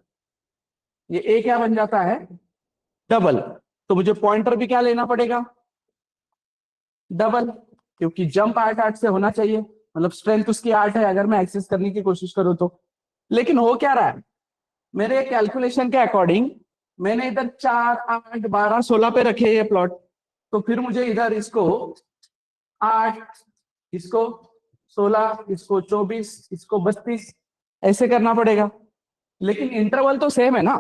ये ए क्या बन जाता है? डबल। तो मुझे पॉइंटर भी क्या लेना पड़ेगा? डबल, क्योंकि जंप 8 8 से होना चाहिए, मतलब स्ट्रेंथ उसकी 8 है अगर मैं एक्सेस करने की कोशिश करूं तो। लेकिन हो क्या रहा है, मेरे कैलकुलेशन के अकॉर्डिंग मैंने इधर 4 8 12 16 पे रखे ये प्लॉट, तो फिर मुझे इधर इसको 8, इसको 16, इसको 24, इसको 32 ऐसे करना पड़ेगा। लेकिन इंटरवल तो सेम है ना,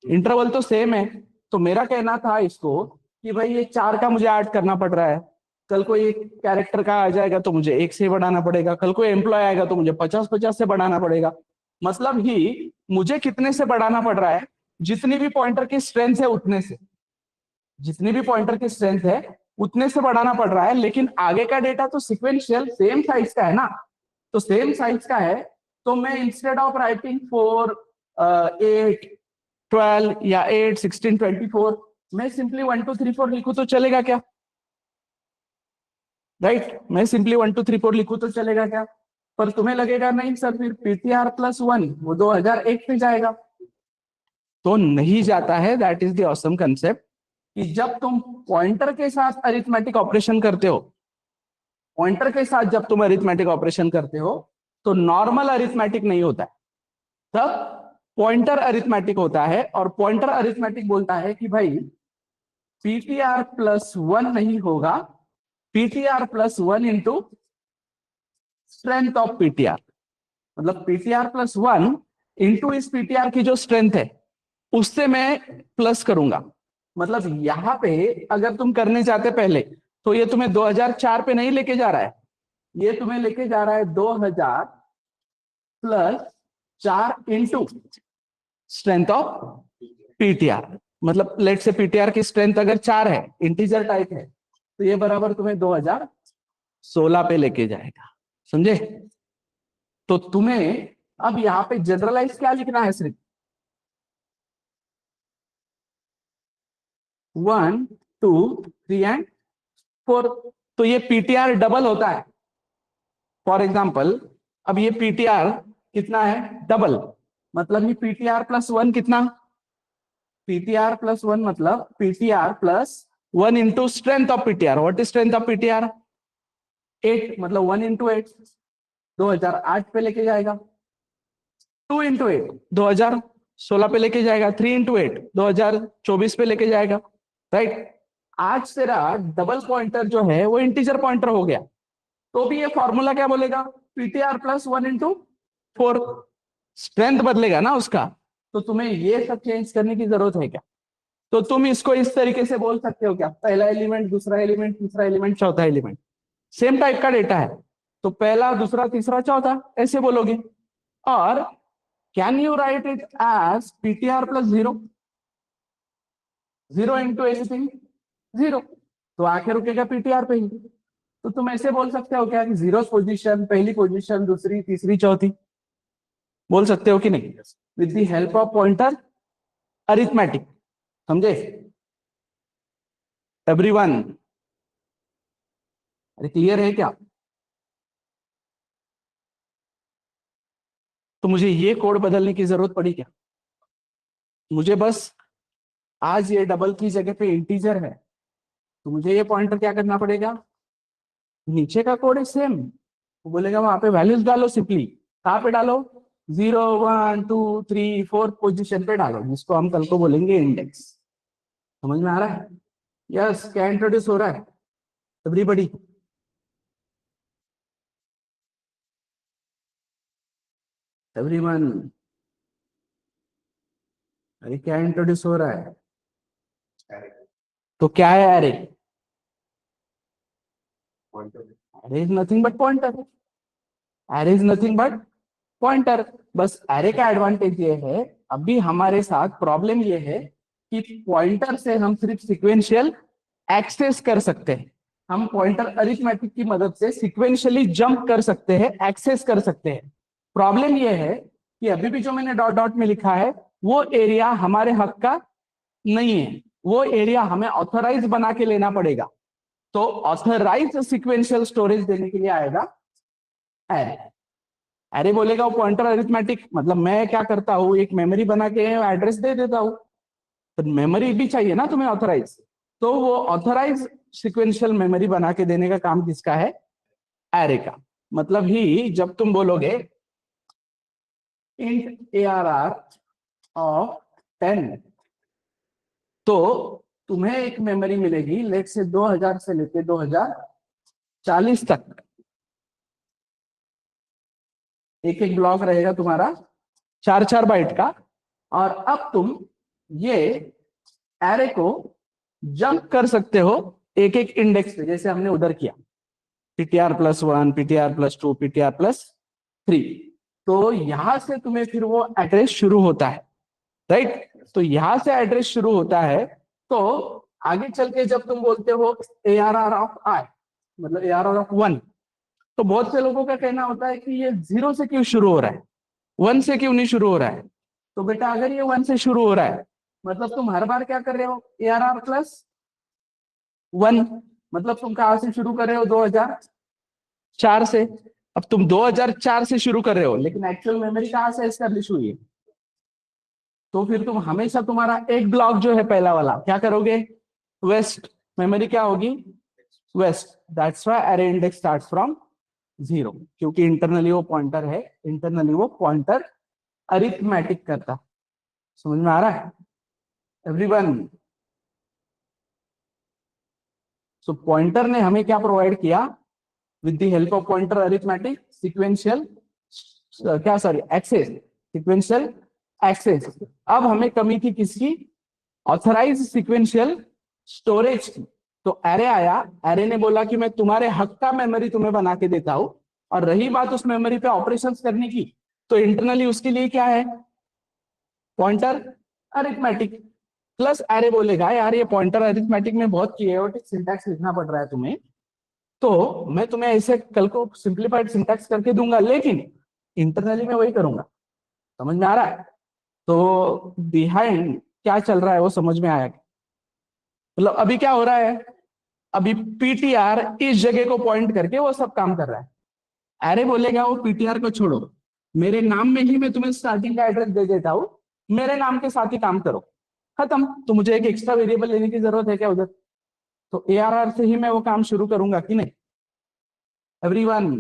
इंटरवल तो सेम है। तो मेरा कहना था इसको कि भाई ये 4 का मुझे ऐड करना पड़ रहा है, कल को एक कैरेक्टर का आ जाएगा तो मुझे 1 से बढ़ाना पड़ेगा, कल को एम्प्लॉय आएगा तो मुझे 50-50 से बढ़ाना पड़ेगा। मतलब ही मुझे कितने से बढ़ाना पड़ रहा है, जितनी भी पॉइंटर की स्ट्रेंथ है उतने से, जितनी भी पॉइंटर की स्ट्रेंथ है उतने से बढ़ाना पड़ रहा है। लेकिन आगे का डेटा तो सिक्वेंशियल सेम साइज का है ना, तो सेम साइज का है, तो मैं इंस्टेड ऑफ राइटिंग 4 8 12 या 8 16 24 मैं सिंपली 1 2 3 4 लिखूं तो चलेगा क्या? राइट, मैं सिंपली 1 2 3 4 लिखूं तो चलेगा क्या? पर तुम्हें लगेगा नहीं सर, फिर पीटीआर प्लस 1 वो 2001 पे जाएगा। तो नहीं जाता है। That is the awesome concept कि जब तुम पॉइंटर के साथ अरिथमेटिक ऑपरेशन करते हो, पॉइंटर के साथ जब तुम अरिथमेटिक ऑपरेशन करते हो तो नॉर्मल अरिथमेटिक नहीं होता है, तब पॉइंटर अरिथमेटिक होता है। और पॉइंटर अरिथमेटिक बोलता है कि भाई पीटीआर प्लस 1 नहीं होगा, PTR plus 1 into strength of PTR. मतलब पीटीआर प्लस 1 इंटू इस पीटीआर की जो स्ट्रेंथ है उससे मैं प्लस करूंगा। मतलब यहां पे अगर तुम करने जाते पहले तो ये तुम्हें 2004 पे नहीं लेके जा रहा है, ये तुम्हें लेके जा रहा है 2000 plus 4 into strength of PTR. मतलब लेट से पीटीआर की स्ट्रेंथ अगर 4 है, इंटीजर टाइप है, तो ये बराबर तुम्हें 2016 पे लेके जाएगा। समझे? तो तुम्हें अब यहाँ पे जनरलाइज क्या लिखना है, सिर्फ 1 2 3 एंड 4। तो ये पीटीआर डबल होता है। फॉर एग्जाम्पल अब ये पीटीआर कितना है, डबल। मतलब ये पीटीआर प्लस 1 कितना, पीटीआर प्लस 1 मतलब PTR plus 1 into strength of PTR. What is strength of PTR? 8, मतलब 1 इंटू 8 2008 पे लेके जाएगा। 2 इंटू 8 2016 पे लेके जाएगा। 3 इंटू 8 2024 पे लेके जाएगा। राइट, आज तेरा डबल पॉइंटर जो है वो इंटीजर पॉइंटर हो गया, तो भी ये फॉर्मूला क्या बोलेगा, पीटीआर प्लस 1 इंटू 4। स्ट्रेंथ बदलेगा ना उसका, तो तुम्हें ये सब चेंज करने की जरूरत है क्या? तो तुम इसको इस तरीके से बोल सकते हो क्या, पहला एलिमेंट, दूसरा एलिमेंट, तीसरा एलिमेंट, चौथा एलिमेंट, सेम टाइप का डेटा है तो पहला, दूसरा, तीसरा, चौथा ऐसे बोलोगे। और can you write it as PTR plus 0, 0 into anything 0, तो आखिर रुकेगा पीटीआर पे ही। तो तुम ऐसे बोल सकते हो क्या कि जीरो पोजीशन, पहली पोजीशन, दूसरी, तीसरी, चौथी, बोल सकते हो कि नहीं, with the help of pointer arithmetic. समझे एवरीवन? अरे क्लियर है क्या? तो मुझे ये कोड बदलने की जरूरत पड़ी क्या? मुझे बस आज ये डबल की जगह पे इंटीजर है, तो मुझे ये पॉइंटर क्या करना पड़ेगा, नीचे का कोड है सेम, वो बोलेगा वहां पे वैल्यूज डालो, सिंपली कहाँ पे डालो, 0 1 2 3 4 पोजीशन पे डालो, जिसको हम कल को बोलेंगे इंडेक्स। समझ में आ रहा है? यस, क्या इंट्रोड्यूस हो रहा है एवरीबॉडी? एवरीवन, अरे क्या इंट्रोड्यूस हो रहा है? तो क्या है अरे? अरे इज नथिंग बट पॉइंटर, अरे इज नथिंग बट पॉइंटर। बस अरे का एडवांटेज ये है, अभी हमारे साथ प्रॉब्लम ये है कि पॉइंटर से हम सिर्फ सिक्वेंशियल एक्सेस कर सकते हैं। हम पॉइंटर अरिथमेटिक की मदद से सिक्वेंशियली जंप कर सकते हैं, एक्सेस कर सकते हैं। प्रॉब्लम ये है कि अभी भी जो मैंने डॉट डॉट में लिखा है वो एरिया हमारे हक का नहीं है, वो एरिया हमें ऑथराइज बना के लेना पड़ेगा। तो ऑथराइज सिक्वेंशियल स्टोरेज देने के लिए आएगा एरे। अरे बोलेगा वो पॉइंटर अरिथमेटिक, मतलब मैं क्या करता हूँ, एक मेमोरी बना के एड्रेस दे देता हूँ, तो मेमोरी भी चाहिए ना तुम्हें ऑथराइज, तो वो ऑथराइज सिक्वेंशियल मेमोरी बना के देने का काम किसका है, एरे का। मतलब ही जब तुम बोलोगे इंट ARR ऑफ 10, तो तुम्हें एक मेमोरी मिलेगी लेट से 2000 से लेके 2040 तक, एक एक ब्लॉक रहेगा तुम्हारा 4 बाइट का। और अब तुम ये एरे को जंप कर सकते हो एक एक इंडेक्स पे, जैसे हमने उधर किया ptr+1, ptr+2, ptr+3। तो यहां से तुम्हें फिर वो एड्रेस शुरू होता है, राइट। तो यहां से एड्रेस शुरू होता है। तो आगे चल के जब तुम बोलते हो ARR(i), मतलब ARR(1), तो बहुत से लोगों का कहना होता है कि ये 0 से क्यों शुरू हो रहा है, 1 से क्यों नहीं शुरू हो रहा है। तो बेटा अगर ये 1 से शुरू हो रहा है, मतलब तुम हर बार क्या कर रहे हो, ARR+1, मतलब तुम कहां से शुरू कर रहे हो, 2004 से। अब तुम 2004 से शुरू कर रहे हो, लेकिन एक्चुअल मेमोरी कहां से एस्टेब्लिश हुई है। तो फिर तुम हमेशा तुम्हारा एक ब्लॉक जो है पहला वाला क्या करोगे, वेस्ट मेमोरी क्या होगी, वेस्ट। दैट्स व्हाई अरे इंडेक्स स्टार्ट्स फ्रॉम 0, क्योंकि इंटरनली वो पॉइंटर है, इंटरनली वो पॉइंटर अरिथमेटिक करता। समझ में आ रहा है एवरीवन। सो पॉइंटर ने हमें क्या प्रोवाइड किया, with the help of pointer arithmetic sequential, क्या सॉरी एक्सेस, सिक्वेंशियल एक्सेस। अब हमें कमी थी किसकी, ऑथराइज सिक्वेंशियल स्टोरेज की। तो एरे आया, एरे ने बोला कि मैं तुम्हारे हक का मेमोरी तुम्हें बना के देता हूं। और रही बात उस मेमोरी पे ऑपरेशंस करने की, तो इंटरनली उसके लिए क्या है, पॉइंटर अरिथमेटिक प्लस एरे। बोलेगा यार ये पॉइंटर अरिथमेटिक में बहुत किएटिक सिंटैक्स लिखना पड़ रहा है तुम्हें, तो मैं तुम्हें ऐसे कल को सिंप्लीफाइड सिंटैक्स करके दूंगा, लेकिन इंटरनली मैं वही करूंगा। समझ में आ रहा है। तो बिहाइंड क्या चल रहा है वो समझ में आया। मतलब अभी क्या हो रहा है, अभी पीटीआर इस जगह को पॉइंट करके वो सब काम कर रहा है। अरे बोलेगा वो पीटीआर को छोड़ो, मेरे नाम में ही मैं तुम्हें स्टार्टिंग का एड्रेस दे देता हूं, मेरे नाम के साथ ही काम करो, खत्म। तो मुझे एक एक्स्ट्रा वेरिएबल लेने की जरूरत है क्या उधर। तो ARR से ही मैं वो काम शुरू करूंगा कि नहीं एवरीवन।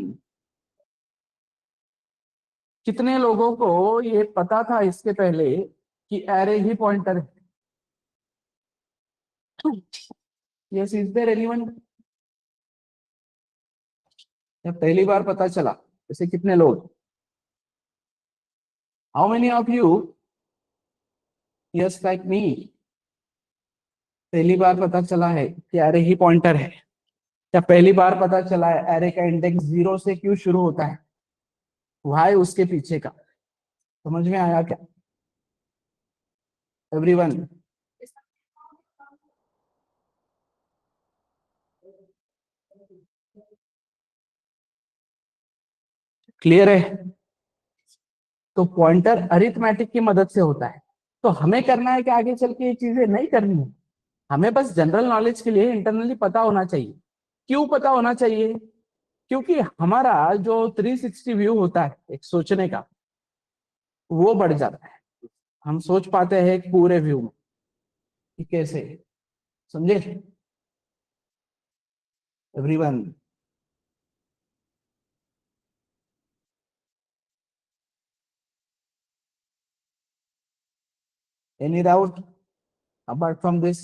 कितने लोगों को ये पता था इसके पहले कि एरे ही पॉइंटर है। यस, इज देयर एनीवन, पहली बार पता चला, जैसे कितने लोग, how many of you, yes like me, पहली बार पता चला है कि एरे ही पॉइंटर है। या पहली बार पता चला है एरे का इंडेक्स 0 से क्यों शुरू होता है, वाई उसके पीछे का। समझ में आया क्या एवरीवन। क्लियर है। तो पॉइंटर अरिथमेटिक की मदद से होता है। तो हमें करना है कि आगे चल के ये चीजें नहीं करनी है, हमें बस जनरल नॉलेज के लिए इंटरनली पता होना चाहिए। क्यों पता होना चाहिए, क्योंकि हमारा जो 360 व्यू होता है एक सोचने का, वो बढ़ जाता है। हम सोच पाते हैं एक पूरे व्यू में कि कैसे, समझे everyone. Any doubt apart from this.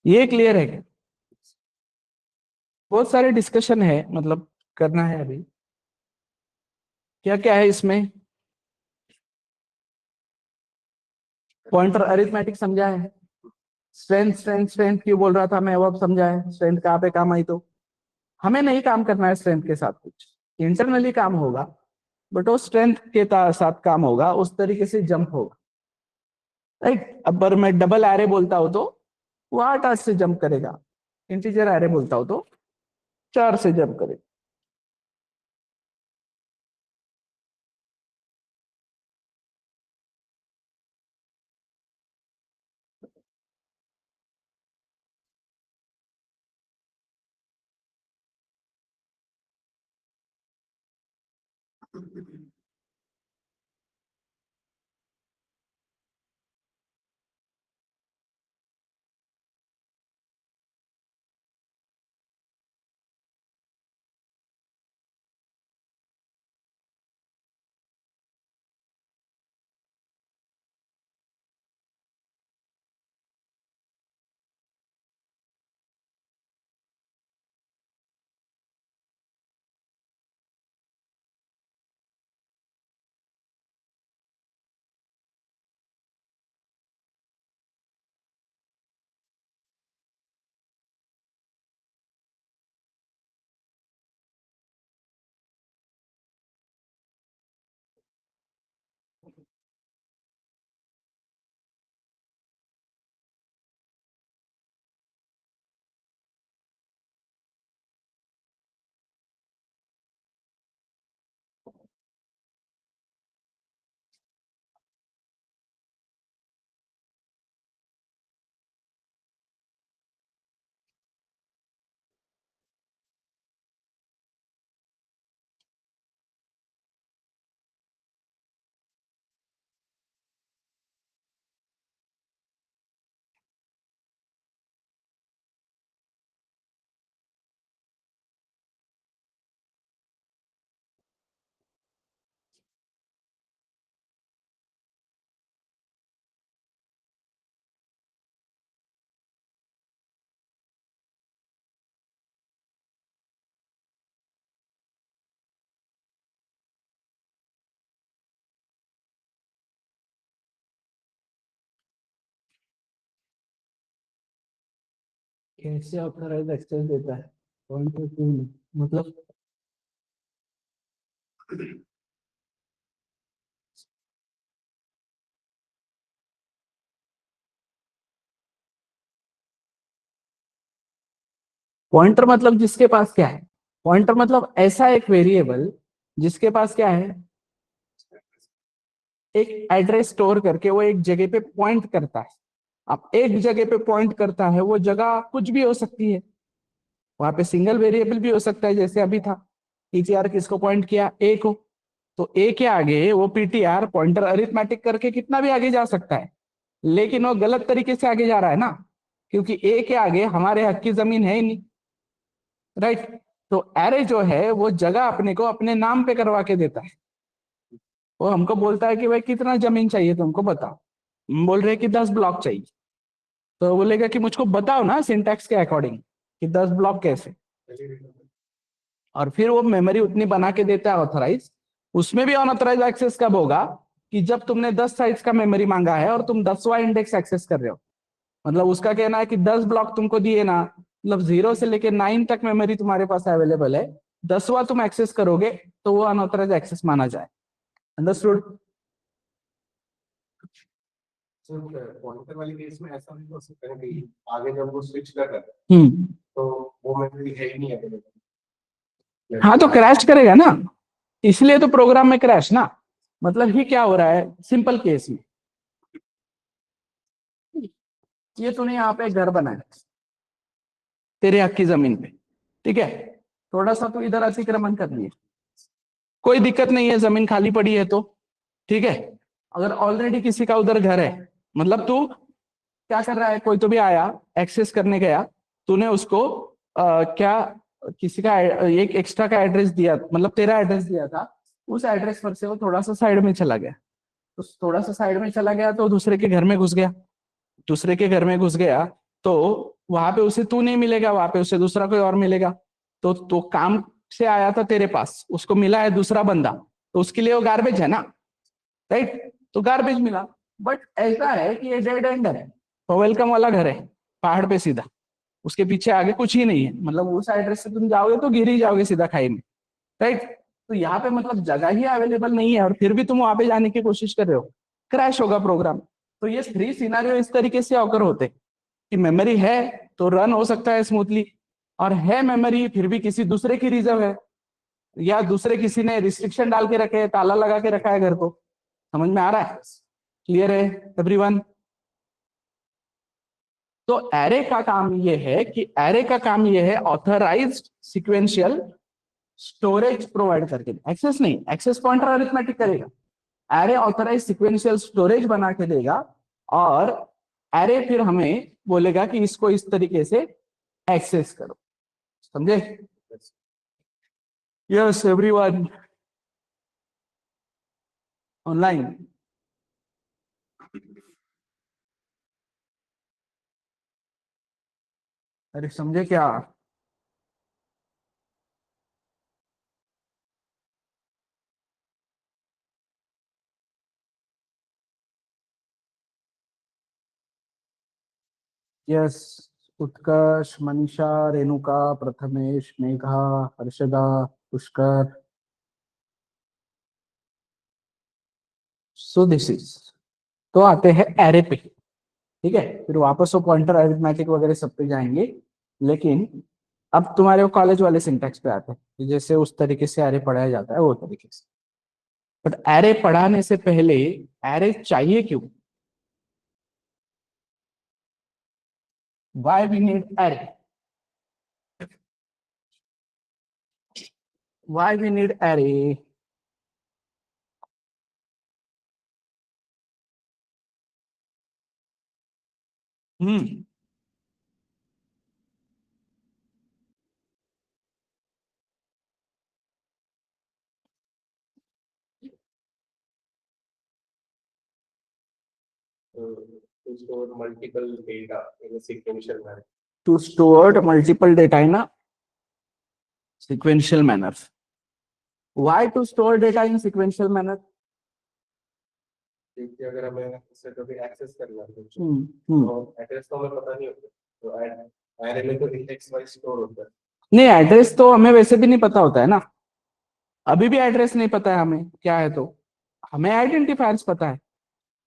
ये क्लियर है क्या, बहुत सारे डिस्कशन है, मतलब करना है अभी। क्या क्या है इसमें, पॉइंटर अरिथमेटिक समझा है, स्ट्रेंथ स्ट्रेंथ स्ट्रेंथ क्यों बोल रहा था मैं वो अब समझा है, स्ट्रेंथ कहाँ पे काम आई। तो हमें नहीं काम करना है स्ट्रेंथ के साथ, कुछ इंटरनली काम होगा, बट वो स्ट्रेंथ के साथ काम होगा, उस तरीके से जंप होगा, राइट। अब अगर मैं डबल एरे बोलता हूं तो वो 8 से जंप करेगा, इंटीजर एरे बोलता हूं तो 4 से जंप करेगा। कैसे ऑथराइज एक्सेस देता है? पॉइंट टू मतलब पॉइंटर मतलब जिसके पास क्या है? पॉइंटर मतलब ऐसा एक वेरिएबल जिसके पास क्या है, एक एड्रेस स्टोर करके वो एक जगह पे पॉइंट करता है। अब एक जगह पे पॉइंट करता है, वो जगह कुछ भी हो सकती है। वहां पे सिंगल वेरिएबल भी हो सकता है, जैसे अभी था पीटीआर किसको पॉइंट किया, ए को। तो ए के आगे वो पीटीआर पॉइंटर अरिथमेटिक करके कितना भी आगे जा सकता है, लेकिन वो गलत तरीके से आगे जा रहा है ना, क्योंकि ए के आगे हमारे हक की जमीन है ही नहीं, राइट। तो एरे जो है वो जगह अपने को अपने नाम पे करवा के देता है। वो हमको बोलता है कि भाई कितना जमीन चाहिए तुमको बताओ, हम बोल रहे हैं कि 10 ब्लॉक चाहिए। तो बोलेगा कि मुझको बताओ ना सिंटैक्स के अकॉर्डिंग कि 10 ब्लॉक कैसे। और फिर वो मेमोरी उतनी बना के देता है ऑथराइज। उसमें भी अनऑथराइज एक्सेस कब होगा, कि जब तुमने 10 साइज का मेमोरी मांगा है और तुम 10वां इंडेक्स एक्सेस कर रहे हो। मतलब उसका कहना है कि 10 ब्लॉक तुमको दिए ना, मतलब 0 से लेके 9 तक मेमोरी तुम्हारे पास अवेलेबल है, 10वां तुम एक्सेस करोगे तो वो अनऑथराइज एक्सेस माना जाए। अंडरस्टूड? पॉइंटर वाली केस में ऐसा नहीं हो सकता है कि आगे जब वो स्विच कर रहा है हम्म। तो वो मेमोरी है ही नहीं अवेलेबल। हाँ तो क्रैश करेगा ना, इसलिए तो प्रोग्राम में क्रैश ना। मतलब ही क्या हो रहा है सिंपल केस में, ये तूने यहाँ पे घर बनाया तेरे हक की जमीन पे, ठीक है। थोड़ा सा तो इधर अतिक्रमण कर लिया, कोई दिक्कत नहीं है, जमीन खाली पड़ी है तो, ठीक है। अगर ऑलरेडी किसी का उधर घर है, मतलब तू क्या कर रहा है, कोई तो भी आया एक्सेस करने गया, तूने उसको क्या किसी का एक एक्स्ट्रा का एड्रेस दिया, मतलब तेरा एड्रेस दिया था, उस एड्रेस पर से वो थोड़ा सा साइड में चला गया। तो थोड़ा सा साइड में चला गया तो दूसरे के घर में घुस गया, दूसरे के घर में घुस गया, तो वहां पे उसे तू नहीं मिलेगा, वहां पे उसे दूसरा कोई और मिलेगा। तो काम से आया था तेरे पास, उसको मिला है दूसरा बंदा, तो उसके लिए वो गार्बेज है ना, राइट। तो गार्बेज मिला। बट ऐसा है कि ये डेड एंड है, तो वेलकम वाला घर है पहाड़ पे सीधा, उसके पीछे आगे कुछ ही नहीं है, मतलब उस एड्रेस से तुम जाओगे तो गिर ही जाओगे सीधा खाई में, राइट। तो यहाँ पे मतलब जगह ही अवेलेबल नहीं है और फिर भी तुम वहां पे जाने की कोशिश कर रहे हो, क्रैश होगा प्रोग्राम। तो ये 3 सिनारियो इस तरीके से ऑकर होते कि मेमोरी है तो रन हो सकता है स्मूथली, और है मेमोरी फिर भी किसी दूसरे की रिजर्व है, या दूसरे किसी ने रिस्ट्रिक्शन डाल के रखे है, ताला लगा के रखा है घर को। समझ में आ रहा है? क्लियर है एवरीवन? तो एरे का काम ये है कि एरे का काम ये है ऑथराइज्ड सीक्वेंशियल स्टोरेज प्रोवाइड करके, एक्सेस नहीं, एक्सेस पॉइंटर अरिथमेटिक करेगा, एरे ऑथराइज सीक्वेंशियल स्टोरेज बना के देगा। और एरे फिर हमें बोलेगा कि इसको इस तरीके से एक्सेस करो। समझे? Yes everyone online? अरे समझे क्या? Yes. Utkarsh, Manisha, Renuka, Prathamesh, Megha, Harshada, Pushkar, so this is, तो आते हैं एरे पे, ठीक है, फिर वापस वो पॉइंटर अरिथमेटिक वगैरह सब पे जाएंगे, लेकिन अब तुम्हारे वो कॉलेज वाले सिंटैक्स पे आते हैं कि जैसे उस तरीके से एरे पढ़ाया जाता है वो तरीके से। बट एरे पढ़ाने से पहले एरे चाहिए क्यों? Why we need array? Why we need array? Hmm to store multiple data in a sequential manner. To store multiple data in a sequential manner. Why to store data in sequential manner? क्योंकि अगर हमें उससे कभी access करना है तो address तो हमें पता नहीं होता, तो एरे में तो इंडेक्स वाइज स्टोर होता है। नहीं, एड्रेस तो हमें वैसे भी नहीं पता होता है ना, अभी भी एड्रेस नहीं पता है हमें क्या है, तो हमें आइडेंटिफायर्स पता है,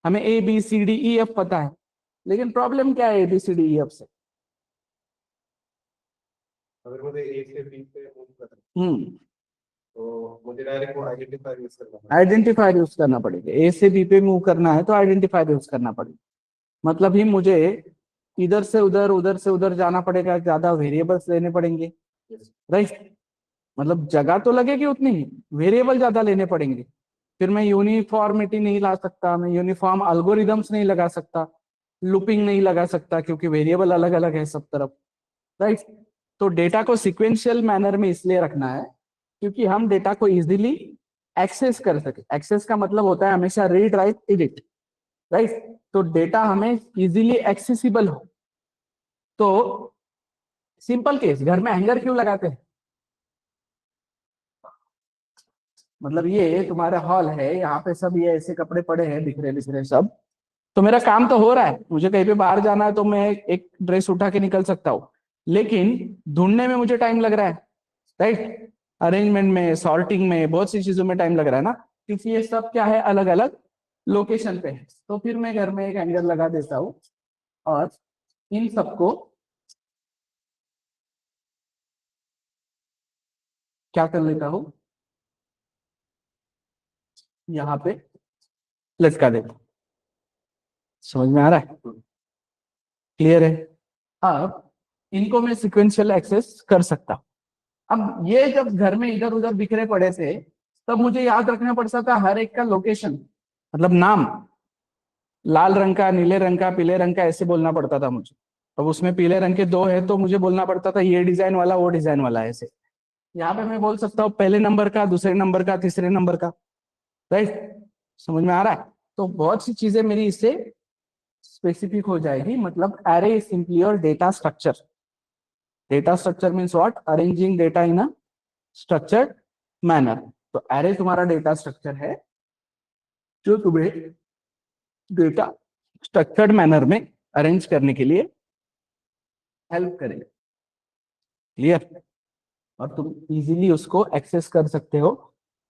हमें A B C D E F पता है, लेकिन प्रॉब्लम क्या है A B C D E F से? अगर मुझे ए से बी पे मूव करना हम्म तो मुझे डायरेक्ट वो आइडेंटिफायर यूज करना पड़ेगा। आइडेंटिफायर यूज करना पड़ेगा, ए से बी पे मूव करना है तो आइडेंटिफायर यूज करना पड़ेगा, मतलब ही मुझे इधर से उधर उधर से उधर जाना पड़ेगा, ज्यादा वेरिएबल्स लेने पड़ेंगे, राइट? मतलब जगह तो लगेगी उतनी ही, वेरिएबल ज्यादा लेने पड़ेंगे, फिर मैं यूनिफॉर्मिटी नहीं ला सकता, मैं यूनिफॉर्म अल्गोरिदम्स नहीं लगा सकता, लूपिंग नहीं लगा सकता क्योंकि वेरिएबल अलग अलग है सब तरफ, राइट? तो डेटा को सिक्वेंशियल मैनर में इसलिए रखना है क्योंकि हम डेटा को इजीली एक्सेस कर सके। एक्सेस का मतलब होता है हमेशा रीड राइट एडिट, राइट? तो डेटा हमें इजीली एक्सेसिबल हो। तो सिंपल केस, घर में हैंगर क्यों लगाते हैं? मतलब ये तुम्हारा हॉल है, यहाँ पे सब ये ऐसे कपड़े पड़े हैं बिखरे बिखरे सब, तो मेरा काम तो हो रहा है, मुझे कहीं पे बाहर जाना है तो मैं एक ड्रेस उठा के निकल सकता हूँ, लेकिन ढूंढने में मुझे टाइम लग रहा है, राइट? अरेंजमेंट में, सॉर्टिंग में, बहुत सी चीजों में टाइम लग रहा है ना, क्योंकि ये सब क्या है, अलग अलग लोकेशन पे है। तो फिर मैं घर में एक हैंगर लगा देता हूँ और इन सबको क्या कर लेता हूँ, यहाँ पे लटका देता हूँ। समझ में आ रहा है? क्लियर है? अब इनको मैं सिक्वेंशियल एक्सेस कर सकता हूँ। अब ये जब घर में इधर उधर बिखरे पड़े थे तब मुझे याद रखना पड़ता था हर एक का लोकेशन, मतलब नाम, लाल रंग का, नीले रंग का, पीले रंग का, ऐसे बोलना पड़ता था मुझे। अब उसमें पीले रंग के दो है तो मुझे बोलना पड़ता था ये डिजाइन वाला वो डिजाइन वाला, ऐसे। यहाँ पे मैं बोल सकता हूँ पहले नंबर का, दूसरे नंबर का, तीसरे नंबर का, राइट? समझ में आ रहा है? तो बहुत सी चीजें मेरी इससे स्पेसिफिक हो जाएगी। मतलब array is simply your data structure. Data structure means what? Arranging data in a structured manner. तो एरे तुम्हारा डेटा स्ट्रक्चर है जो तुम्हें डेटा स्ट्रक्चर्ड मैनर में अरेंज करने के लिए हेल्प करेगा। क्लियर? और तुम इजीली उसको एक्सेस कर सकते हो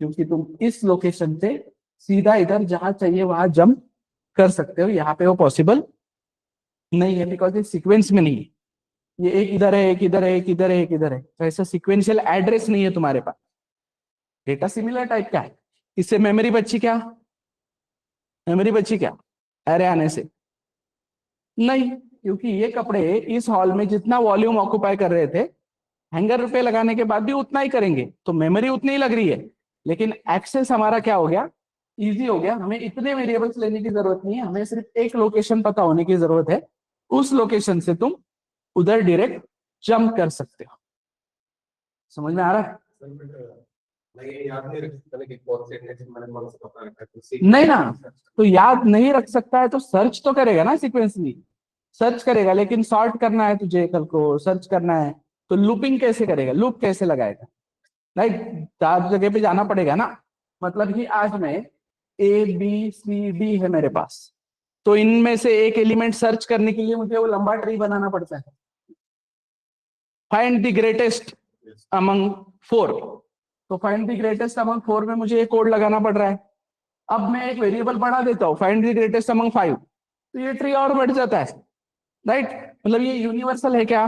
क्योंकि तुम इस लोकेशन से सीधा इधर जहां चाहिए वहां जंप कर सकते हो। यहाँ पे वो पॉसिबल नहीं है बिकॉज ये सीक्वेंस में नहीं है, ये एक इधर है, एक इधर है, एक इधर है, एक इधर है, तो ऐसा सीक्वेंशियल एड्रेस नहीं है तुम्हारे पास। डेटा सिमिलर टाइप का है, इससे मेमोरी बच्ची क्या? मेमोरी बच्ची क्या एरे आने से? नहीं, क्योंकि ये कपड़े इस हॉल में जितना वॉल्यूम ऑक्युपाई कर रहे थे, हैंगर पे लगाने के बाद भी उतना ही करेंगे, तो मेमोरी उतनी ही लग रही है, लेकिन एक्सेस हमारा क्या हो गया? इजी हो गया। हमें इतने वेरिएबल्स लेने की जरूरत नहीं है, हमें सिर्फ एक लोकेशन पता होने की जरूरत है, उस लोकेशन से तुम उधर डायरेक्ट जंप कर सकते हो। समझ में आ रहा है? मैं ये याद नहीं रख सकता कि कौन से इंडेक्स में मैंने कौन सा पता रखा है, तो नहीं ना, तो याद नहीं रख सकता है तो सर्च तो करेगा ना, सीक्वेंसली सर्च करेगा, लेकिन सॉर्ट करना है तुझे, कल को सर्च करना है तो लूपिंग कैसे करेगा, लूप कैसे लगाएगा? राइट? चार जगह पे जाना पड़ेगा ना। मतलब कि आज में ए बी सी डी है मेरे पास, तो इनमें से एक एलिमेंट सर्च करने के लिए मुझे वो लंबा ट्री बनाना पड़ता है। Find the greatest among four, तो find the greatest among four में मुझे एक कोड लगाना पड़ रहा है, अब मैं एक वेरिएबल बढ़ा देता हूँ, फाइंड द ग्रेटेस्ट अमंग 5, तो ये ट्री और बढ़ जाता है, राइट। मतलब ये यूनिवर्सल है क्या।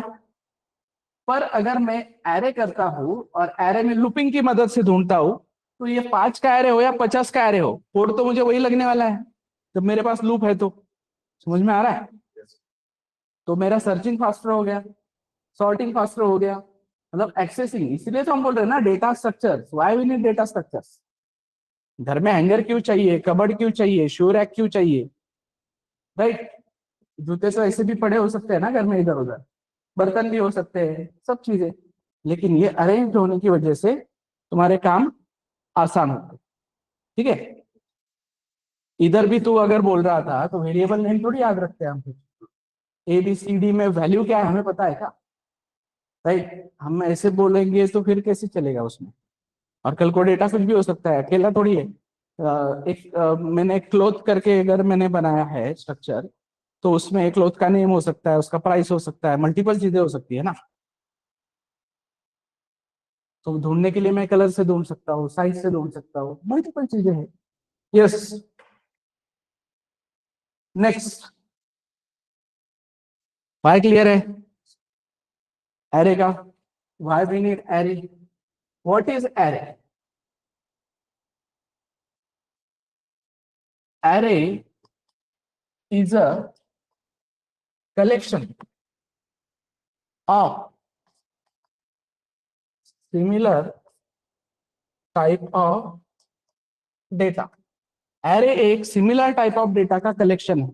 पर अगर मैं एरे करता हूं और एरे में लूपिंग की मदद से ढूंढता हूं, तो ये 5 का एरे हो या 50 का एरे हो, कोड तो मुझे वही लगने वाला है जब मेरे पास लूप है। तो समझ में आ रहा है। तो मेरा सर्चिंग फास्टर हो गया, सॉर्टिंग फास्टर हो गया, मतलब एक्सेसिंग। इसीलिए तो हम बोल रहे हैं ना data structures, why we need data structures. घर में हैंगर क्यों चाहिए, कबर्ड क्यों चाहिए, शू रैक क्यों चाहिए, राइट। जूते तो ऐसे भी पड़े हो सकते हैं ना घर में इधर उधर, बर्तन भी हो सकते हैं, सब चीजें। लेकिन ये अरेंज होने की वजह से तुम्हारे काम आसान होते हैं, ठीक है। इधर भी तू अगर बोल रहा था तो वेरिएबल नेम थोड़ी याद रखते हैं हम। ए बी सी डी में वैल्यू क्या है हमें पता है क्या, राइट। हम ऐसे बोलेंगे तो फिर कैसे चलेगा उसमें। और कल को डेटा कुछ भी हो सकता है, अकेला थोड़ी है। मैंने क्लोथ करके अगर मैंने बनाया है स्ट्रक्चर, तो उसमें एक क्लोथ का नेम हो सकता है, उसका प्राइस हो सकता है, मल्टीपल चीजें हो सकती है ना। तो ढूंढने के लिए मैं कलर से ढूंढ सकता हूँ, साइज से ढूंढ सकता हूँ, मल्टीपल चीजें हैं। Yes, next. वाई क्लियर है एरे का। Why we need array, what is array. Array is a collection of similar type of data. Array एक सिमिलर टाइप ऑफ डेटा का कलेक्शन है।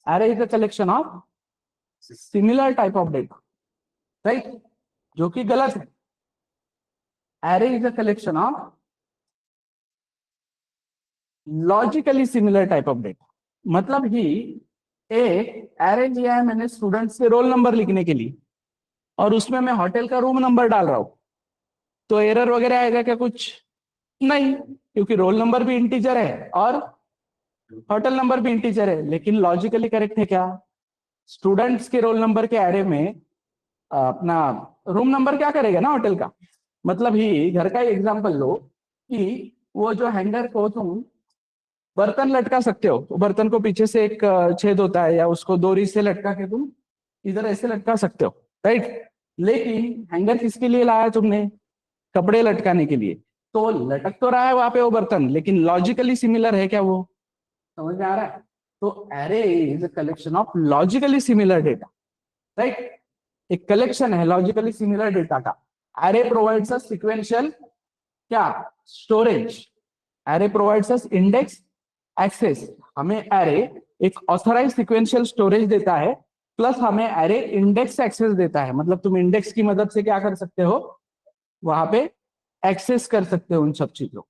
Array is a collection of similar type of data, right, जो कि गलत है। Array is a collection of logically similar type of data. मतलब कि एक एरे लिया है मैंने स्टूडेंट्स के रोल नंबर लिखने के लिए, और उसमें मैं होटल का रूम नंबर डाल रहा हूं, तो एरर वगैरह आएगा क्या कुछ। नहीं, क्योंकि रोल नंबर भी इंटीजर है और होटल नंबर भी इंटीजर है। लेकिन लॉजिकली करेक्ट है क्या, स्टूडेंट्स के रोल नंबर के एरे में अपना रूम नंबर क्या करेगा ना होटल का। मतलब ही घर का एग्जांपल लो कि वो जो हैंगर को तुम बर्तन लटका सकते हो, तो बर्तन को पीछे से एक छेद होता है, या उसको डोरी से लटका के तुम इधर ऐसे लटका सकते हो, राइट। लेकिन हैंगर किसके लिए लाया तुमने, कपड़े लटकाने के लिए। तो लटक तो रहा है वहां पे वो बर्तन, लेकिन लॉजिकली सिमिलर है क्या वो, समझ में आ रहा है। तो array is a collection of logically similar data, right. एक कलेक्शन है लॉजिकली सिमिलर डेटा का। एरे प्रोवाइड्स अस सीक्वेंशियल क्या, storage. Array provides us index access. हमें एरे एक ऑथराइज सिक्वेंशियल स्टोरेज देता है, प्लस हमें एरे इंडेक्स एक्सेस देता है। मतलब तुम इंडेक्स की मदद से क्या कर सकते हो, वहां पे एक्सेस कर सकते हो उन सब चीजों,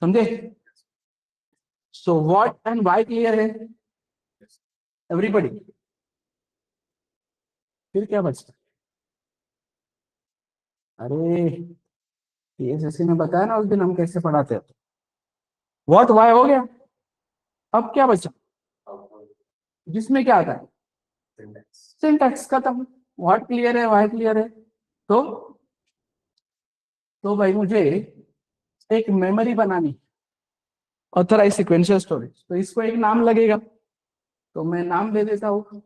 समझे। So what and why clear है एवरीबॉडी। फिर क्या बचता, अरे पीएसएससी में बताया ना उस दिन हम कैसे पढ़ाते हैं। व्हाट व्हाई हो गया, अब क्या बचा, जिसमें क्या आता है सिंटैक्स खत्म। व्हाट क्लियर है, व्हाई क्लियर है। तो भाई मुझे एक मेमोरी बनानी, ऑथराइज सिक्वेंशियल स्टोरेज, तो इसको एक नाम लगेगा, तो मैं नाम दे देता हूँ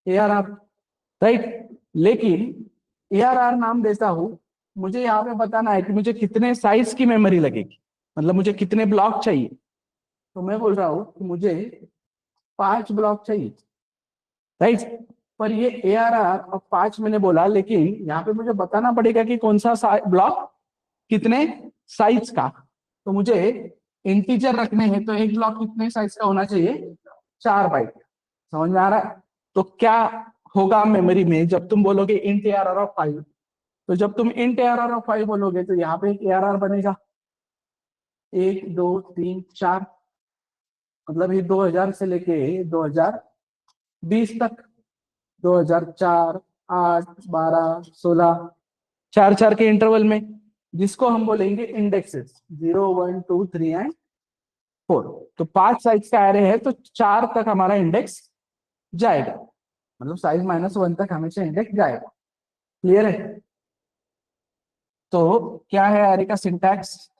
ARR, राइट। लेकिन ARR नाम देता हूँ, मुझे यहाँ पे बताना है कि मुझे कितने साइज की मेमोरी लगेगी, मतलब मुझे कितने ब्लॉक चाहिए। तो मैं बोल रहा हूँ कि मुझे 5 ब्लॉक चाहिए, राइट। पर ये ARR और 5 मैंने बोला, लेकिन यहाँ पे मुझे बताना पड़ेगा कि कौन सा ब्लॉक कितने साइज का। तो मुझे इंटीजर रखने हैं, तो एक ब्लॉक कितने साइज का होना चाहिए, 4 बाइट। समझ में आ रहा है। तो क्या होगा मेमोरी में जब तुम बोलोगे इंट ARR ऑफ 5, तो जब तुम इंट ARR ऑफ 5 बोलोगे तो यहाँ पे एक ARR बनेगा 1 2 3 4, मतलब ये 2000 से लेके 2020 तक, 2004 8 12 16, 4 4 के इंटरवल में, जिसको हम बोलेंगे इंडेक्सेस 0 1 2 3 एंड 4। तो 5 साइज का एरे है, तो 4 तक हमारा इंडेक्स जाएगा, मतलब साइज -1 तक हमेशा इंडेक्स जाएगा। क्लियर है। तो क्या है एरे का syntax,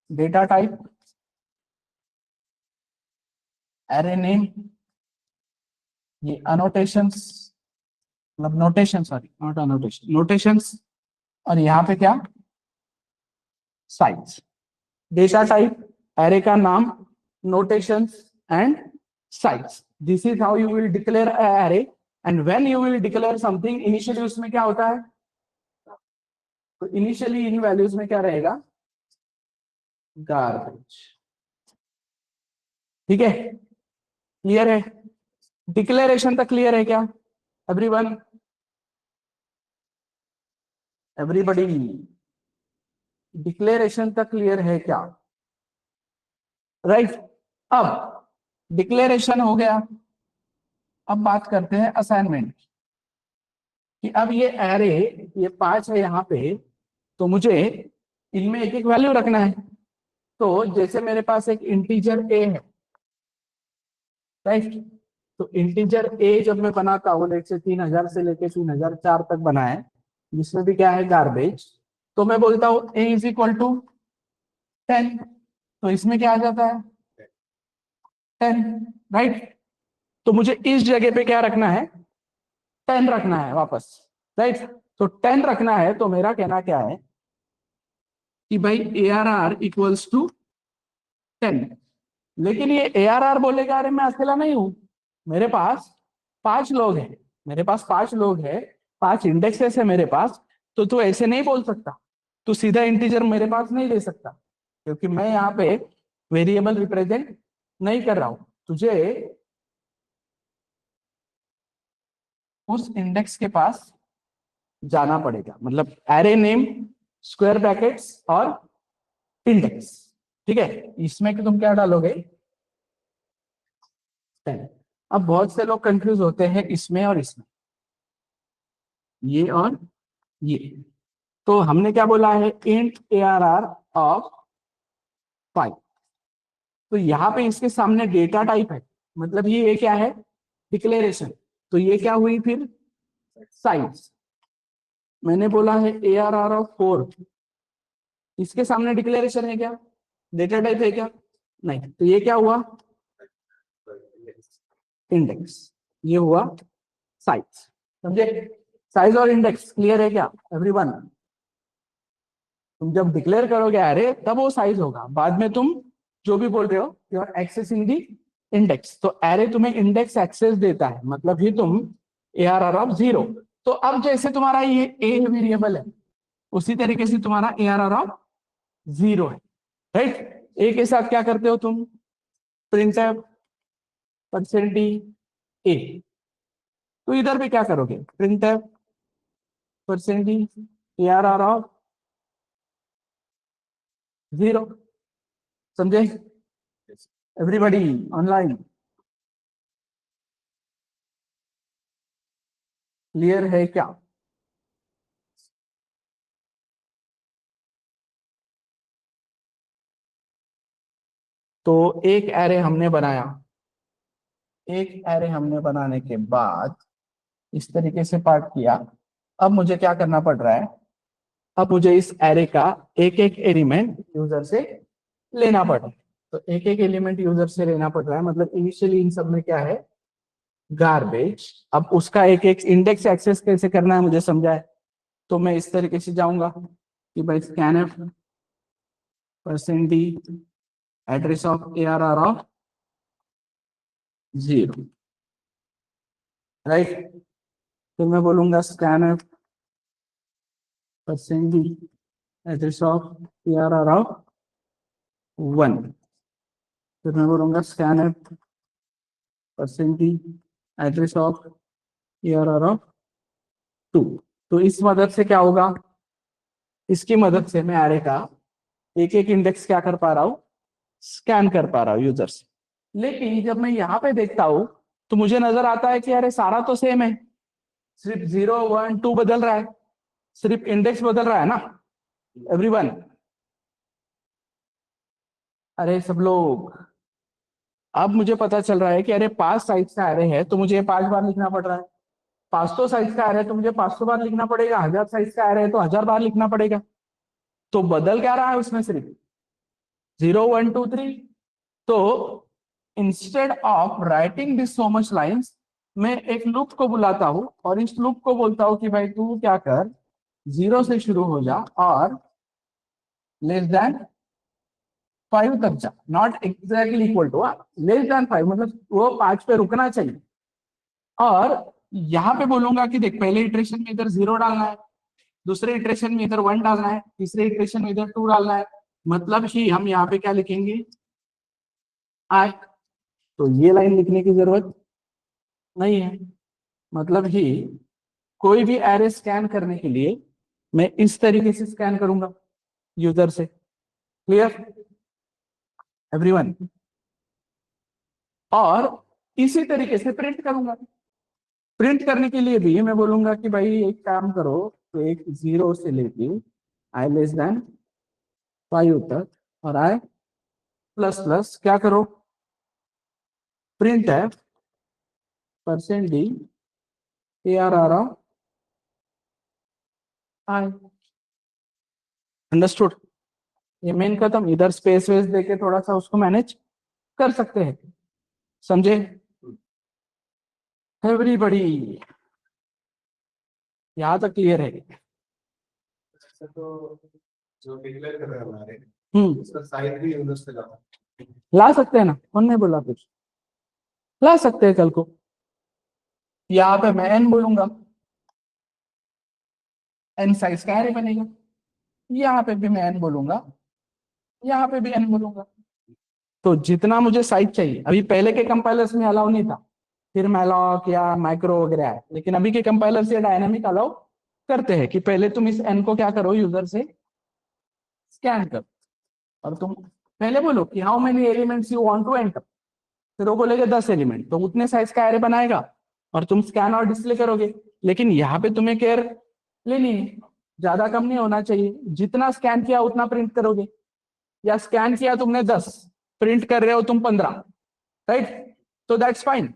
data type, array name, ये अनोटेशंस, मतलब notation, sorry not annotation, notations, और यहाँ पे क्या, साइज। डेटा टाइप, एरे का नाम, notations and size. This is how you will declare array. And when you will declare something, initially उसमें क्या होता है, तो इनिशियली इन वैल्यूज में क्या रहेगा, गार्बेज। ठीक है, क्लियर है, डिक्लेरेशन तक क्लियर है क्या एवरीवन, एवरीबॉडी, डिक्लेरेशन तक क्लियर है क्या, राइट। अब डिक्लेरेशन हो गया, अब बात करते हैं असाइनमेंट कि अब ये एरे, ये 5 है यहाँ पे, तो मुझे इनमें एक एक वैल्यू रखना है। तो जैसे मेरे पास एक इंटीजर ए है, राइट, तो इंटीजर ए जब मैं बनाता हूँ, जैसे 3000 से लेके 3004 तक बनाए, जिसमें भी क्या है, गार्बेज, तो मैं बोलता हूँ ए इज इक्वल टू 10, तो इसमें क्या आ जाता है, 10, राइट। तो मुझे इस जगह पे क्या रखना है, 10 रखना है वापस, राइट। तो 10 रखना है, तो मेरा कहना क्या है कि भाई A R R equals to 10। लेकिन ये ए आर आर बोलेगा, अरे मैं अकेला नहीं हूं, मेरे पास 5 लोग हैं, मेरे पास 5 लोग हैं, 5 इंडेक्सेस है मेरे पास, तो तू ऐसे नहीं बोल सकता, तू सीधा इंटीजर मेरे पास नहीं दे सकता, क्योंकि मैं यहाँ पे वेरिएबल रिप्रेजेंट नहीं कर रहा हूं। तुझे उस इंडेक्स के पास जाना पड़ेगा, मतलब एरे नेम, स्क्वायर ब्रैकेट्स और इंडेक्स। ठीक है, इसमें कि तुम क्या डालोगे, 10। अब बहुत से लोग कंफ्यूज होते हैं इसमें और इसमें, ये और ये। तो हमने क्या बोला है, int A R R of 5। तो यहाँ पे इसके सामने डेटा टाइप है, मतलब ये क्या है, डिक्लेरेशन। तो ये क्या हुई फिर, साइज। मैंने बोला है ए आर आर ऑफ 4, इसके सामने डिक्लेरेशन है क्या, डेटा टाइप है क्या, नहीं, तो ये क्या हुआ, इंडेक्स, ये हुआ साइज। समझे, साइज और इंडेक्स क्लियर है क्या एवरीवन। तुम जब डिक्लेयर करोगे अरे, तब वो साइज होगा, बाद में तुम जो भी बोल रहे हो, you are accessing the index. तो एरे तुम्हें इंडेक्स एक्सेस देता है, मतलब ही तुम ए आर आर ऑफ 0। तो अब जैसे तुम्हारा ये ए वेरिएबल है, उसी तरीके से तुम्हारा ए आर आर ऑफ 0 है, राइट। ए के साथ क्या करते हो तुम, प्रिंट परसेंट डी ए। तो इधर भी क्या करोगे, print percent D A R R of 0। समझे एवरीबॉडी ऑनलाइन, क्लियर है क्या। तो एक एरे हमने बनाया, एक एरे हमने बनाने के बाद इस तरीके से पार्ट किया। अब मुझे क्या करना पड़ रहा है, अब मुझे इस एरे का एक एक एलिमेंट यूजर से लेना पड़ रहा है। तो एक एक एलिमेंट यूजर से लेना पड़ रहा है, मतलब इनिशियली इन सब में क्या है, गार्बेज। अब उसका एक एक इंडेक्स एक्सेस कैसे करना है मुझे समझा है, तो मैं इस तरीके से जाऊंगा कि भाई scanf percent D address of A R R of 0, right. फिर मैं बोलूंगा scanf percent D address of A R R of 1। फिर मैं बोलूंगा scanf percent D address of A R R of 2। तो इस मदद से क्या होगा, इसकी मदद से मैं एरे का एक एक इंडेक्स क्या कर पा रहा हूं, स्कैन कर पा रहा हूं यूजर से। लेकिन जब मैं यहाँ पे देखता हूं, तो मुझे नजर आता है कि अरे सारा तो सेम है, सिर्फ 0 1 2 बदल रहा है, सिर्फ इंडेक्स बदल रहा है ना एवरीवन। अरे सब लोग, अब मुझे पता चल रहा है कि अरे 5 साइज का एरे है, तो मुझे 5 बार लिखना पड़ रहा है। 500 साइज का एरे है तो मुझे 500 बार लिखना पड़ेगा, 1000 साइज का एरे है तो 1000 बार लिखना पड़ेगा। तो बदल क्या रहा है उसमें, सिर्फ 0 1 2 3। तो instead of writing this so much lines, मैं एक लूप को बुलाता हूं और इस लूप को बोलता हूं कि भाई तू क्या कर, 0 से शुरू हो जा और लेस देन 5 तक जा, not exactly equal to, less than 5 मतलब वो 5 पे रुकना चाहिए। और यहाँ पे बोलूंगा कि देख, पहले इटरेशन में इधर 0 डालना है, दूसरे इटरेशन में इधर 1 डालना है, तीसरे इटरेशन में इधर 2 डालना है। मतलब ही हम यहाँ पे क्या लिखेंगे, आई। तो ये लाइन लिखने की जरूरत नहीं है। मतलब ही कोई भी एरे स्कैन करने के लिए मैं इस तरीके से स्कैन करूंगा यूजर से। Clear everyone? और इसी तरीके से प्रिंट करूंगा। प्रिंट करने के लिए भी मैं बोलूंगा कि भाई एक काम करो, तो एक 0 से लेके आई लेस देन 5 तक और आई प्लस प्लस क्या करो, प्रिंट है %d ARR आई। अंडरस्टूड? ये मेन खत्म। इधर स्पेस वेस देके थोड़ा सा उसको मैनेज कर सकते हैं। समझे एवरीबॉडी? यहाँ तक क्लियर है? ऐसे तो जो डिक्लेयर कर रहे हैं हमारे, हम्म, उसका साइज भी यूजर से जाता ला सकते हैं ना, कौन नहीं बोला कुछ, ला सकते हैं कल को। यहाँ पे मैं n बोलूंगा, n साइज का एरे बनेगा। यहाँ पे भी मैं n बोलूंगा, यहाँ पे भी n बोलूंगा। तो जितना मुझे साइज चाहिए, अभी पहले के कंपाइलर्स में अलाउ नहीं था, फिर मैलॉक या माइक्रो वगैरह है, लेकिन अभी के कंपाइलर से डायनामिक अलाउ करते हैं कि पहले तुम इस n को क्या करो, यूजर से स्कैन करो और तुम पहले बोलो कि how many elements you want to enter. फिर वो बोलेगा 10 एलिमेंट, तो उतने साइज का एरे बनाएगा और तुम स्कैन और डिस्प्ले करोगे। लेकिन यहाँ पे तुम्हें केयर लेनी है, ज्यादा कम नहीं होना चाहिए, जितना स्कैन किया उतना प्रिंट करोगे। या स्कैन किया तुमने 10, प्रिंट कर रहे हो तुम 15, राइट? तो दैट्स फाइन।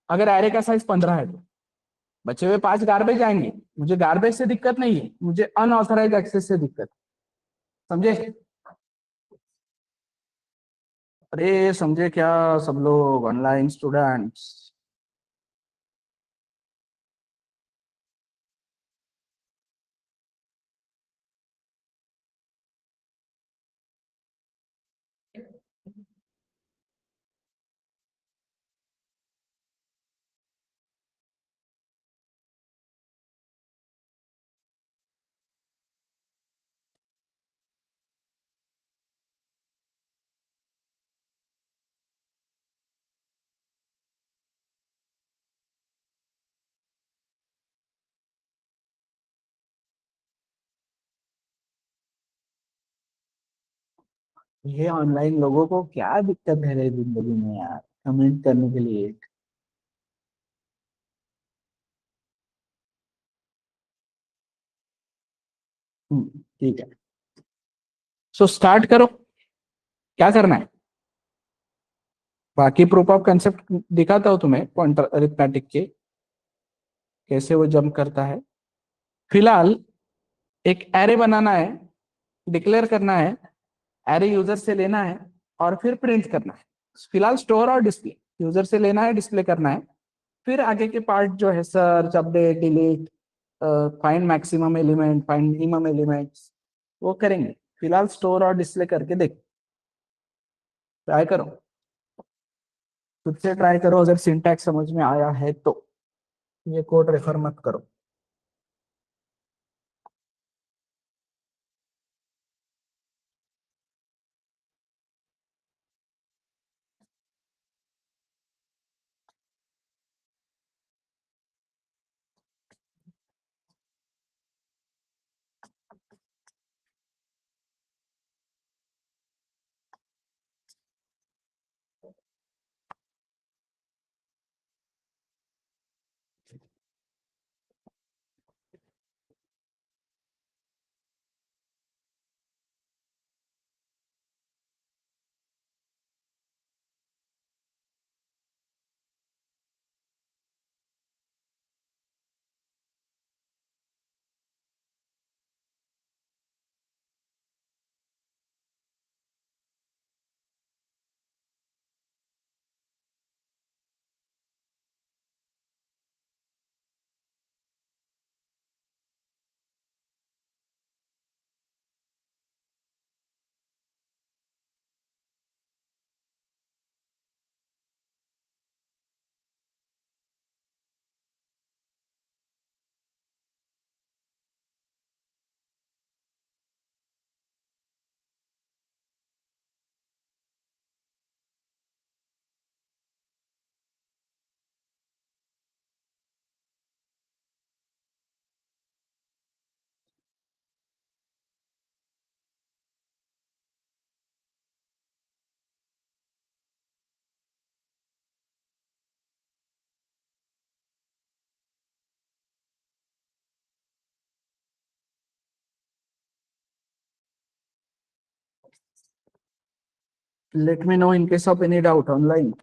अगर एरे का साइज 15 है तो बचे हुए 5 गार्बेज आएंगे। मुझे गार्बेज से दिक्कत नहीं है, मुझे अनऑथराइज एक्सेस से दिक्कत। समझे? अरे समझे क्या सब लोग ऑनलाइन स्टूडेंट्स? ये ऑनलाइन लोगों को क्या दिक्कत है रे जिंदगी में यार, कमेंट करने के लिए। ठीक है, सो स्टार्ट करो। क्या करना है? बाकी प्रूफ ऑफ कंसेप्ट दिखाता हूँ तुम्हें, पॉइंटर अरिथमेटिक के कैसे वो जंप करता है। फिलहाल एक एरे बनाना है, डिक्लेयर करना है, एरे यूजर से लेना है और फिर प्रिंट करना है। फिलहाल स्टोर और डिस्प्ले, यूजर से लेना है, डिस्प्ले करना है। फिर आगे के पार्ट जो है search, update, delete, find maximum element, find minimum elements, वो करेंगे। फिलहाल स्टोर और डिस्प्ले करके देख, ट्राई करो, खुद से ट्राई करो। अगर सिंटैक्स समझ में आया है तो ये कोड रेफर मत करो। Let me know in case of any doubt online.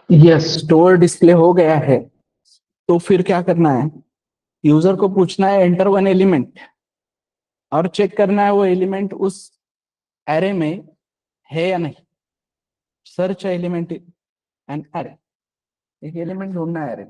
Yes, store display हो गया है। तो फिर क्या करना है, यूजर को पूछना है एंटर वन एलिमेंट, और चेक करना है वो एलिमेंट उस एरे में है या नहीं। सर्च एलिमेंट एन एरे, एक एलिमेंट ढूंढना है एरे।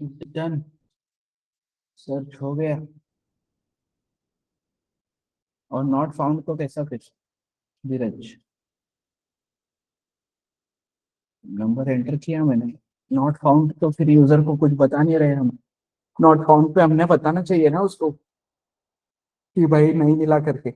डन, सर्च हो गया। और नॉट फाउंड को कैसा फिर, धीरज? नंबर एंटर किया मैंने, नॉट फाउंड तो फिर यूजर को कुछ बता नहीं रहे हम। नॉट फाउंड पे हमने बताना चाहिए ना उसको कि भाई नहीं मिला करके।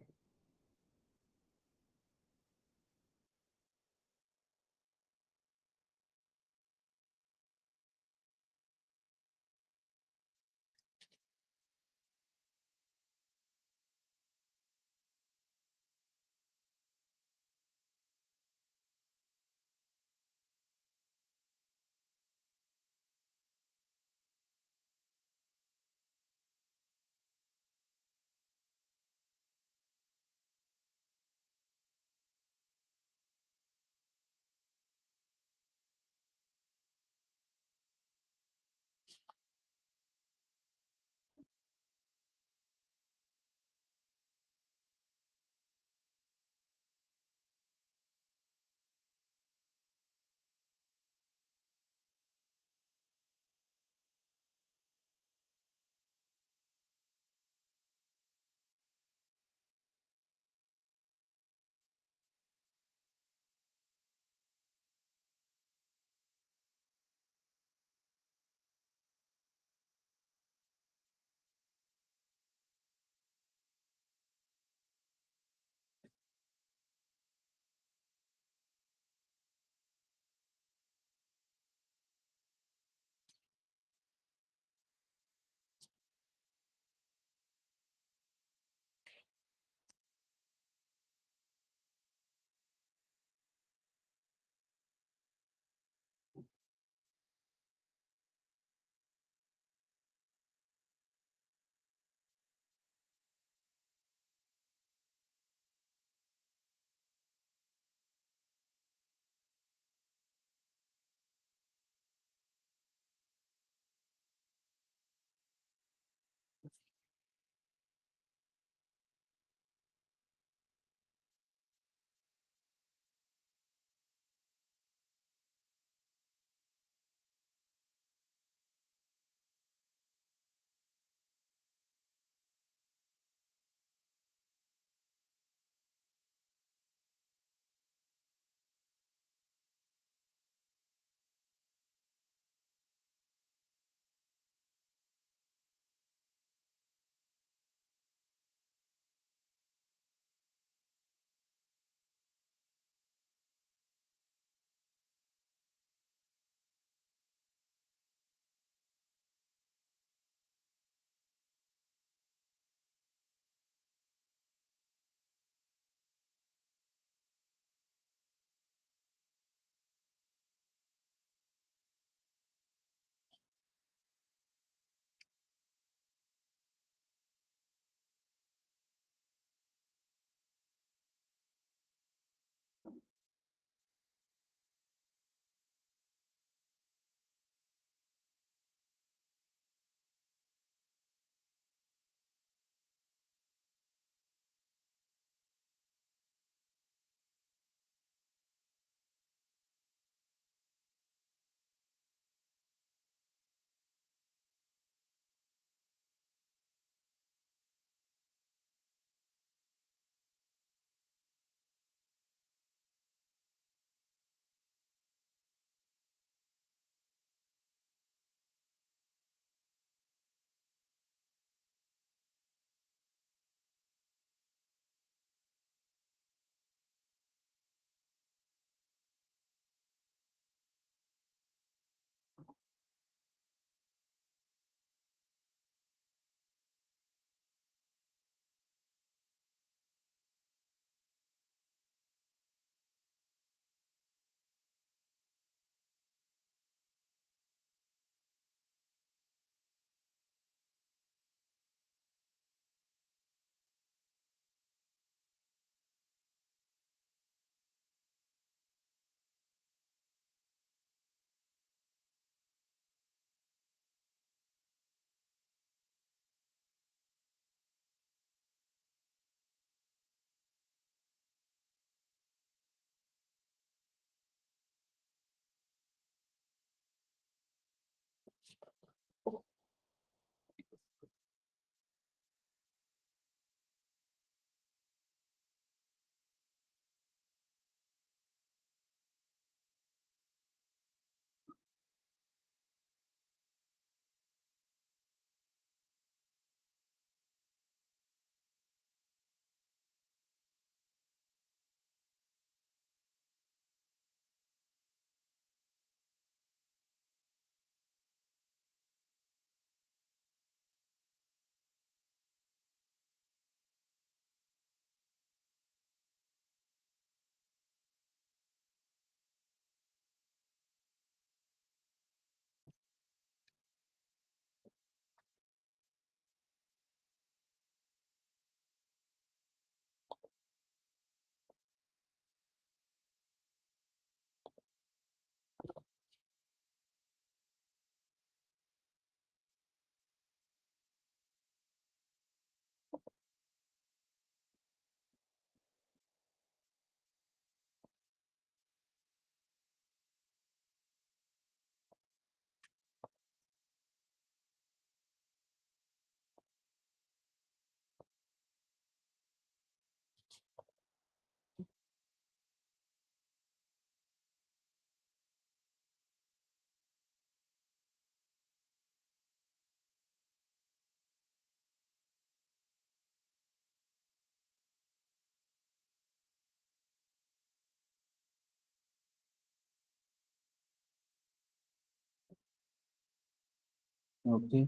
ओके,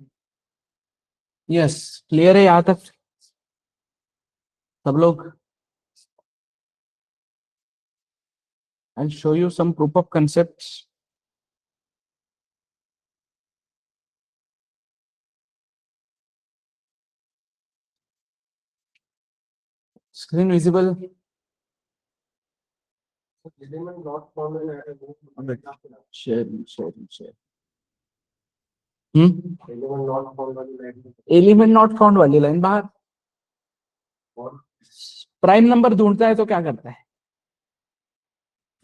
यस, क्लियर है यहाँ तक सब लोग? I show you some proof of concepts. Screen visible? Element not found in Share, share, share. Hmm, element not found वाली line एलिमेंट नॉट फाउंड वाली लाइन बाहर। और प्राइम नंबर ढूंढता है तो क्या करता है?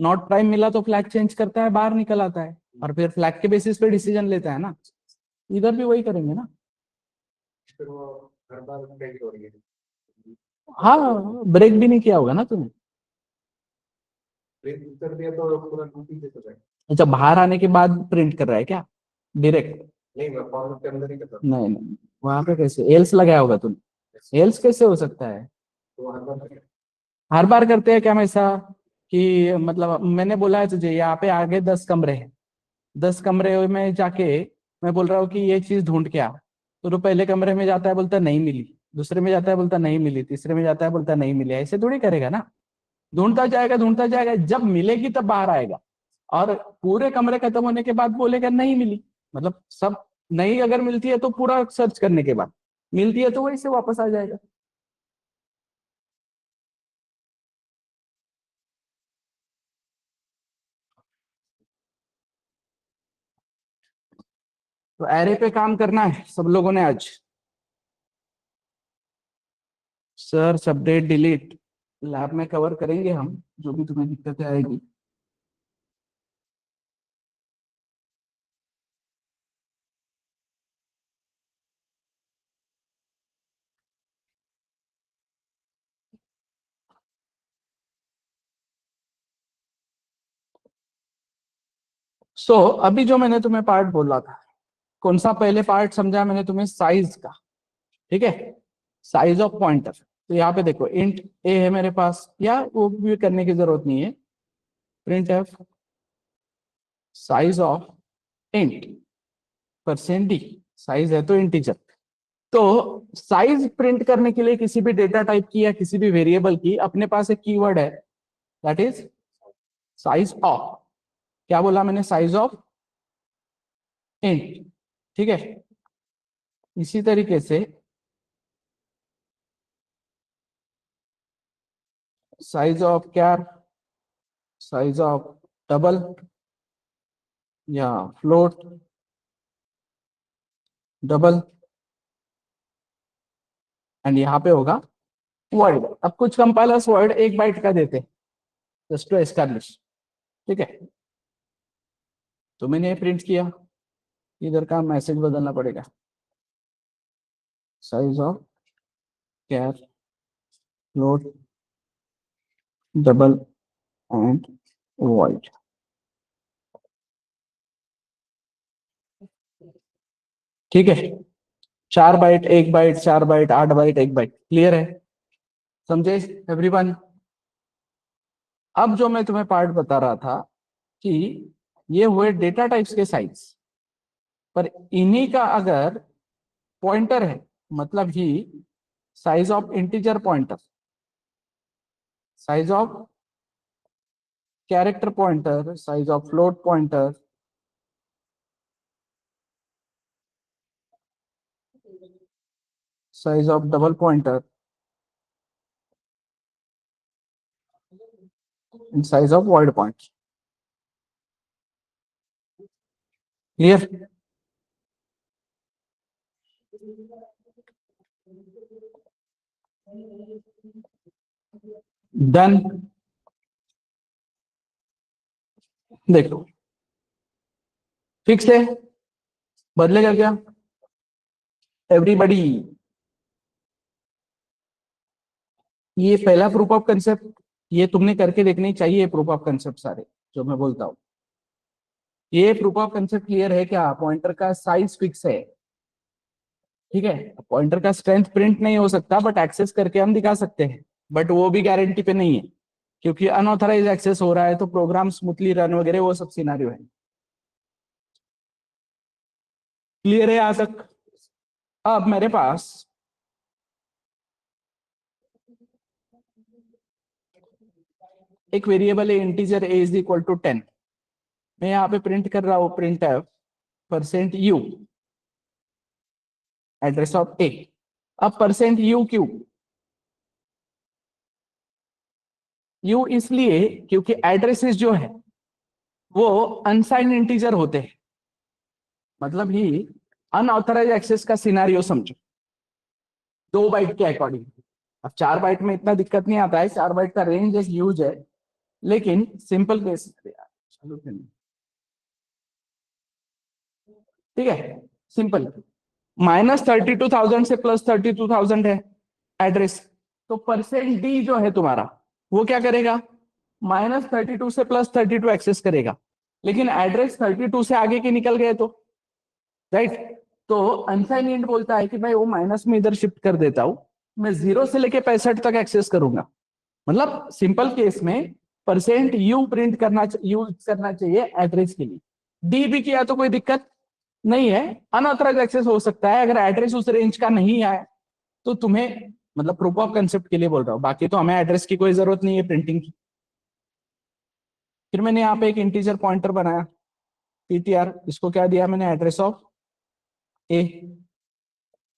नॉट प्राइम मिला तो फ्लैग चेंज करता है, बाहर निकल आता है, और फिर फ्लैग के बेसिस पे डिसीजन लेता है ना। इधर भी वही करेंगे ना। फिर वो हर बार break हो रही है। हाँ, ब्रेक भी नहीं किया होगा ना तूने। Break कर दिया तो पूरा loop ही चल रहा है। अच्छा, बाहर आने के बाद प्रिंट कर रहा है क्या डायरेक्ट? नहीं, मैं फॉर्म के अंदर ही करता हूँ। नहीं नहीं, वहां पे कैसे एल्स लगाया होगा तूने? एल्स कैसे हो सकता है? तो हर बार करता हर बार करते हैं क्या हम ऐसा? कि मतलब मैंने बोला है तुझे यहाँ पे आगे 10 कमरे हैं, 10 कमरे में जाके मैं बोल रहा हूँ कि ये चीज ढूंढ के आ, तो पहले कमरे में जाता है बोलता नहीं मिली, दूसरे में जाता है बोलता नहीं मिली, तीसरे में जाता है बोलता नहीं मिली, ऐसे थोड़ी करेगा ना। ढूंढता जाएगा, जब मिलेगी तब बाहर आएगा, और पूरे कमरे खत्म होने के बाद बोलेगा नहीं मिली। मतलब सब नहीं, अगर मिलती है तो पूरा सर्च करने के बाद, मिलती है तो वही से वापस आ जाएगा। तो एरे पे काम करना है सब लोगों ने आज। सर्च, अपडेट, डिलीट लैब में कवर करेंगे हम, जो भी तुम्हें दिक्कतें आएगी। अभी जो मैंने तुम्हें पार्ट बोला था, कौन सा पहले पार्ट समझा मैंने तुम्हें? साइज का, ठीक है, साइज ऑफ पॉइंटर। तो यहाँ पे देखो इंट ए है मेरे पास, या वो भी करने की जरूरत नहीं है, print F size of int percent D, size है तो इंटीजर। तो साइज प्रिंट करने के लिए किसी भी डेटा टाइप की या किसी भी वेरिएबल की अपने पास एक कीवर्ड है, दैट इज साइज ऑफ। क्या बोला मैंने? साइज ऑफ इंट, ठीक है। इसी तरीके से size of char, size of double या फ्लोट डबल, एंड यहाँ पे होगा वर्ड। अब कुछ कंपाइलर्स वर्ड 1 बाइट का देते हैं जस्ट टू एस्टैब्लिश, ठीक है। तो मैंने प्रिंट किया, इधर का मैसेज बदलना पड़ेगा, size of char float double and void, ठीक है। 4 byte, 1 byte, 4 byte, 8 byte, 1 byte, clear है? समझे एवरीवन? अब जो मैं तुम्हें पार्ट बता रहा था कि ये हुए डेटा टाइप्स के साइज, पर इन्हीं का अगर पॉइंटर है, मतलब ही size of integer pointer, size of character pointer, size of float pointer, size of double pointer and size of word point, clear? Done. देखो फिक्स है, बदलेगा क्या? एवरीबडी, ये पहला प्रूफ ऑफ कंसेप्ट, ये तुमने करके देखनी चाहिए प्रूफ ऑफ कंसेप्ट सारे जो मैं बोलता हूँ। ये प्रूफ ऑफ कंसेप्ट क्लियर है क्या? पॉइंटर का साइज फिक्स है, ठीक है। पॉइंटर का स्ट्रेंथ प्रिंट नहीं हो सकता, बट एक्सेस करके हम दिखा सकते हैं, बट वो भी गारंटी पे नहीं है, क्योंकि अनऑथराइज एक्सेस हो रहा है तो प्रोग्राम स्मूथली रन वगैरह वो सब सिनारियो है, क्लियर है यहां तक? अब मेरे पास एक वेरिएबल है integer a is equal to 10। मैं यहाँ पे प्रिंट कर रहा हूँ print %u address of a। अब %u क्यों? u इसलिए क्योंकि एड्रेसेस जो है वो अनसाइंड इंटीजर होते हैं। मतलब ही अनऑथराइज एक्सेस का सिनारियो समझो 2 बाइट के अकॉर्डिंग। अब 4 बाइट में इतना दिक्कत नहीं आता है, 4 बाइट का रेंज यूज है, लेकिन सिंपल केस ठीक है सिंपल -32,000 से +32,000 है एड्रेस। तो %d जो है तुम्हारा वो क्या करेगा? -32 से +32 एक्सेस करेगा, लेकिन एड्रेस 32 से आगे के निकल गए तो राइट। तो अनसाइन इंट बोलता है कि भाई वो माइनस में इधर शिफ्ट कर देता हूं, मैं 0 से लेके 65 तक एक्सेस करूंगा। मतलब सिंपल केस में %u प्रिंट करना यूज करना चाहिए एड्रेस के लिए। डी भी किया तो कोई दिक्कत नहीं है, अनऑथराइज एक्सेस हो सकता है। अगर एड्रेस उस रेंज का नहीं आए तो तुम्हें, मतलब प्रूफ ऑफ कंसेप्ट के लिए बोल रहा हूँ, बाकी तो हमें एड्रेस की कोई जरूरत नहीं है प्रिंटिंग की। फिर मैंने यहाँ पे एक इंटीजर पॉइंटर बनाया ptr, इसको क्या दिया मैंने? एड्रेस ऑफ ए।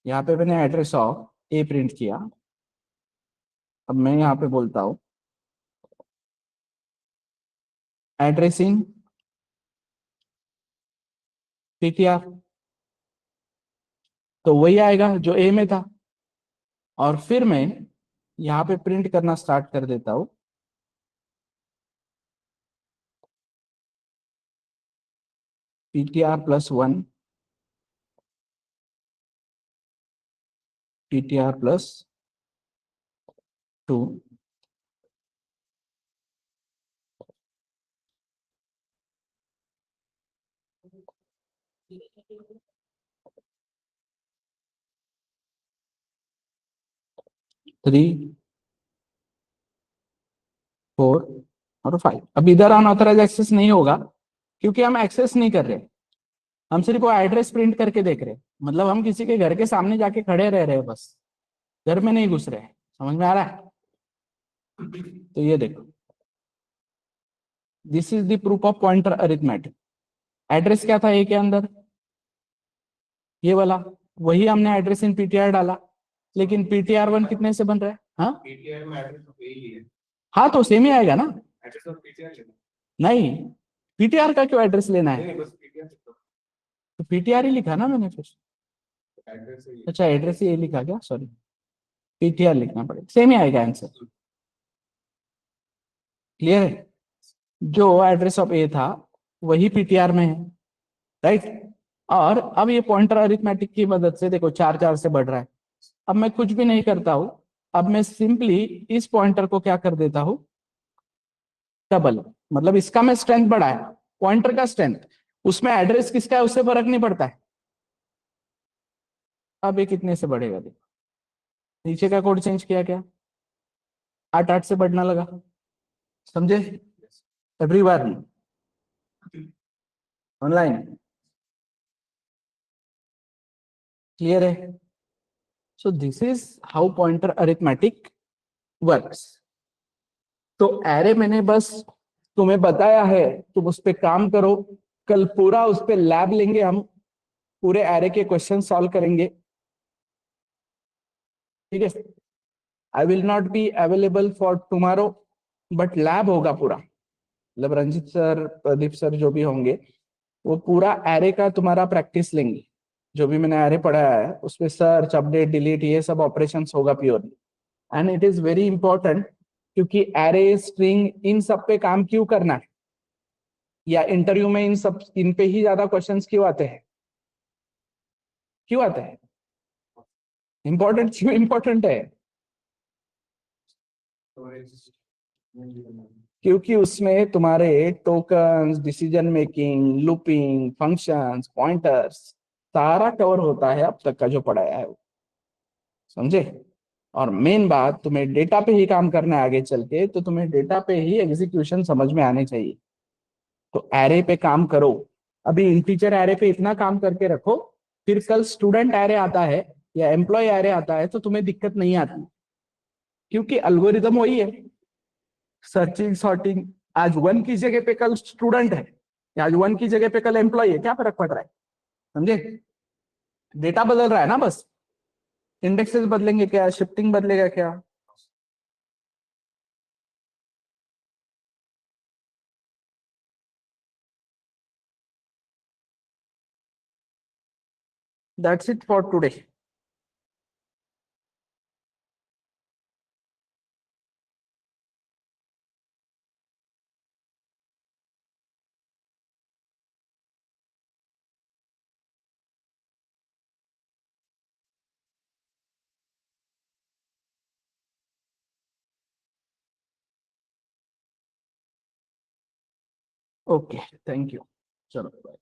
यहाँ पे मैंने एड्रेस ऑफ ए प्रिंट किया। अब मैं यहाँ पे बोलता हूँ एड्रेस इन ptr, तो वही आएगा जो ए में था। और फिर मैं यहाँ पे प्रिंट करना स्टार्ट कर देता हूँ ptr+1 ptr+2 3 4 और 5। अब इधर अनऑथराइज एक्सेस नहीं होगा क्योंकि हम एक्सेस नहीं कर रहे, हम सिर्फ वो एड्रेस प्रिंट करके देख रहे हैं। मतलब हम किसी के घर के सामने जाके खड़े रह रहे हैं, बस घर में नहीं घुस रहे हैं। समझ में आ रहा है? तो ये देखो, this is the proof of pointer arithmetic. Address क्या था ए के अंदर? ये वाला, वही हमने एड्रेस इन पीटीआर डाला, लेकिन ptr1 कितने से बन रहा है? हाँ पीटीआर में एड्रेस तो यही है, हाँ, तो सेम ही आएगा ना। एड्रेस ऑफ पीटीआर लेना नहीं, पीटीआर का क्यों एड्रेस लेना है? नहीं, बस पीटीआर तो पीटीआर ही लिखा ना मैंने फिर। एड्रेस है ये। अच्छा, एड्रेस ही ये लिखा क्या? सॉरी, पीटीआर लिखना पड़ेगा, सेम ही आएगा आंसर। क्लियर है? जो एड्रेस ऑफ ए था वही पीटीआर में है, राइट। और अब ये पॉइंटर अरिथमेटिक की मदद से देखो 4 4 से बढ़ रहा है। अब मैं कुछ भी नहीं करता हूं, अब मैं सिंपली इस पॉइंटर को क्या कर देता हूं? डबल। मतलब इसका मैं स्ट्रेंथ बढ़ाया, पॉइंटर का स्ट्रेंथ, उसमें एड्रेस किसका है उससे फर्क नहीं पड़ता है। अब ये कितने से बढ़ेगा देखो, नीचे का कोड चेंज किया क्या? 8 8 से बढ़ना लगा। समझे एवरीवन ऑनलाइन? क्लियर है? So this is how pointer arithmetic works. तो एरे मैंने बस तुम्हें बताया है, तुम उस पर काम करो। कल पूरा उस पर लैब लेंगे हम, पूरे एरे के क्वेश्चन सॉल्व करेंगे, ठीक है। I will not be available for tomorrow, but lab होगा पूरा। मतलब रंजित सर, प्रदीप सर जो भी होंगे वो पूरा एरे का तुम्हारा प्रैक्टिस लेंगे। जो भी मैंने एरे पढ़ाया है उसमें सर्च, अपडेट, डिलीट, ये सब ऑपरेशंस होगा purely. And it is very important, क्योंकि एरे, स्ट्रिंग, इन सब पे काम क्यों करना है, या इंटरव्यू में इन पे ही ज्यादा क्वेश्चंस क्यों आते हैं? क्यों आते हैं? इंपॉर्टेंट क्यों इंपॉर्टेंट है? क्योंकि उसमें तुम्हारे tokens, decision making, looping, functions, pointers सारा कवर होता है अब तक का जो पढ़ाया है वो। समझे? और मेन बात, तुम्हें डेटा पे ही काम करना है आगे चल के, तो तुम्हें डेटा पे ही एग्जीक्यूशन समझ में आने चाहिए। तो एरे पे काम करो, अभी इंटीजर एरे पे इतना काम करके रखो फिर कल स्टूडेंट एरे आता है या एम्प्लॉय एरे आता है तो तुम्हें दिक्कत नहीं आती, क्योंकि अल्गोरिदम वही है, सर्चिंग सॉर्टिंग। आज वन की जगह पे कल स्टूडेंट है, आज वन की जगह पे कल एम्प्लॉय है, क्या फर्क पड़ रहा है? समझे? डेटा बदल रहा है ना बस, इंडेक्सेस बदलेंगे क्या, शिफ्टिंग बदलेगा क्या? That's it for today. Okay, thank you, चलो बाय।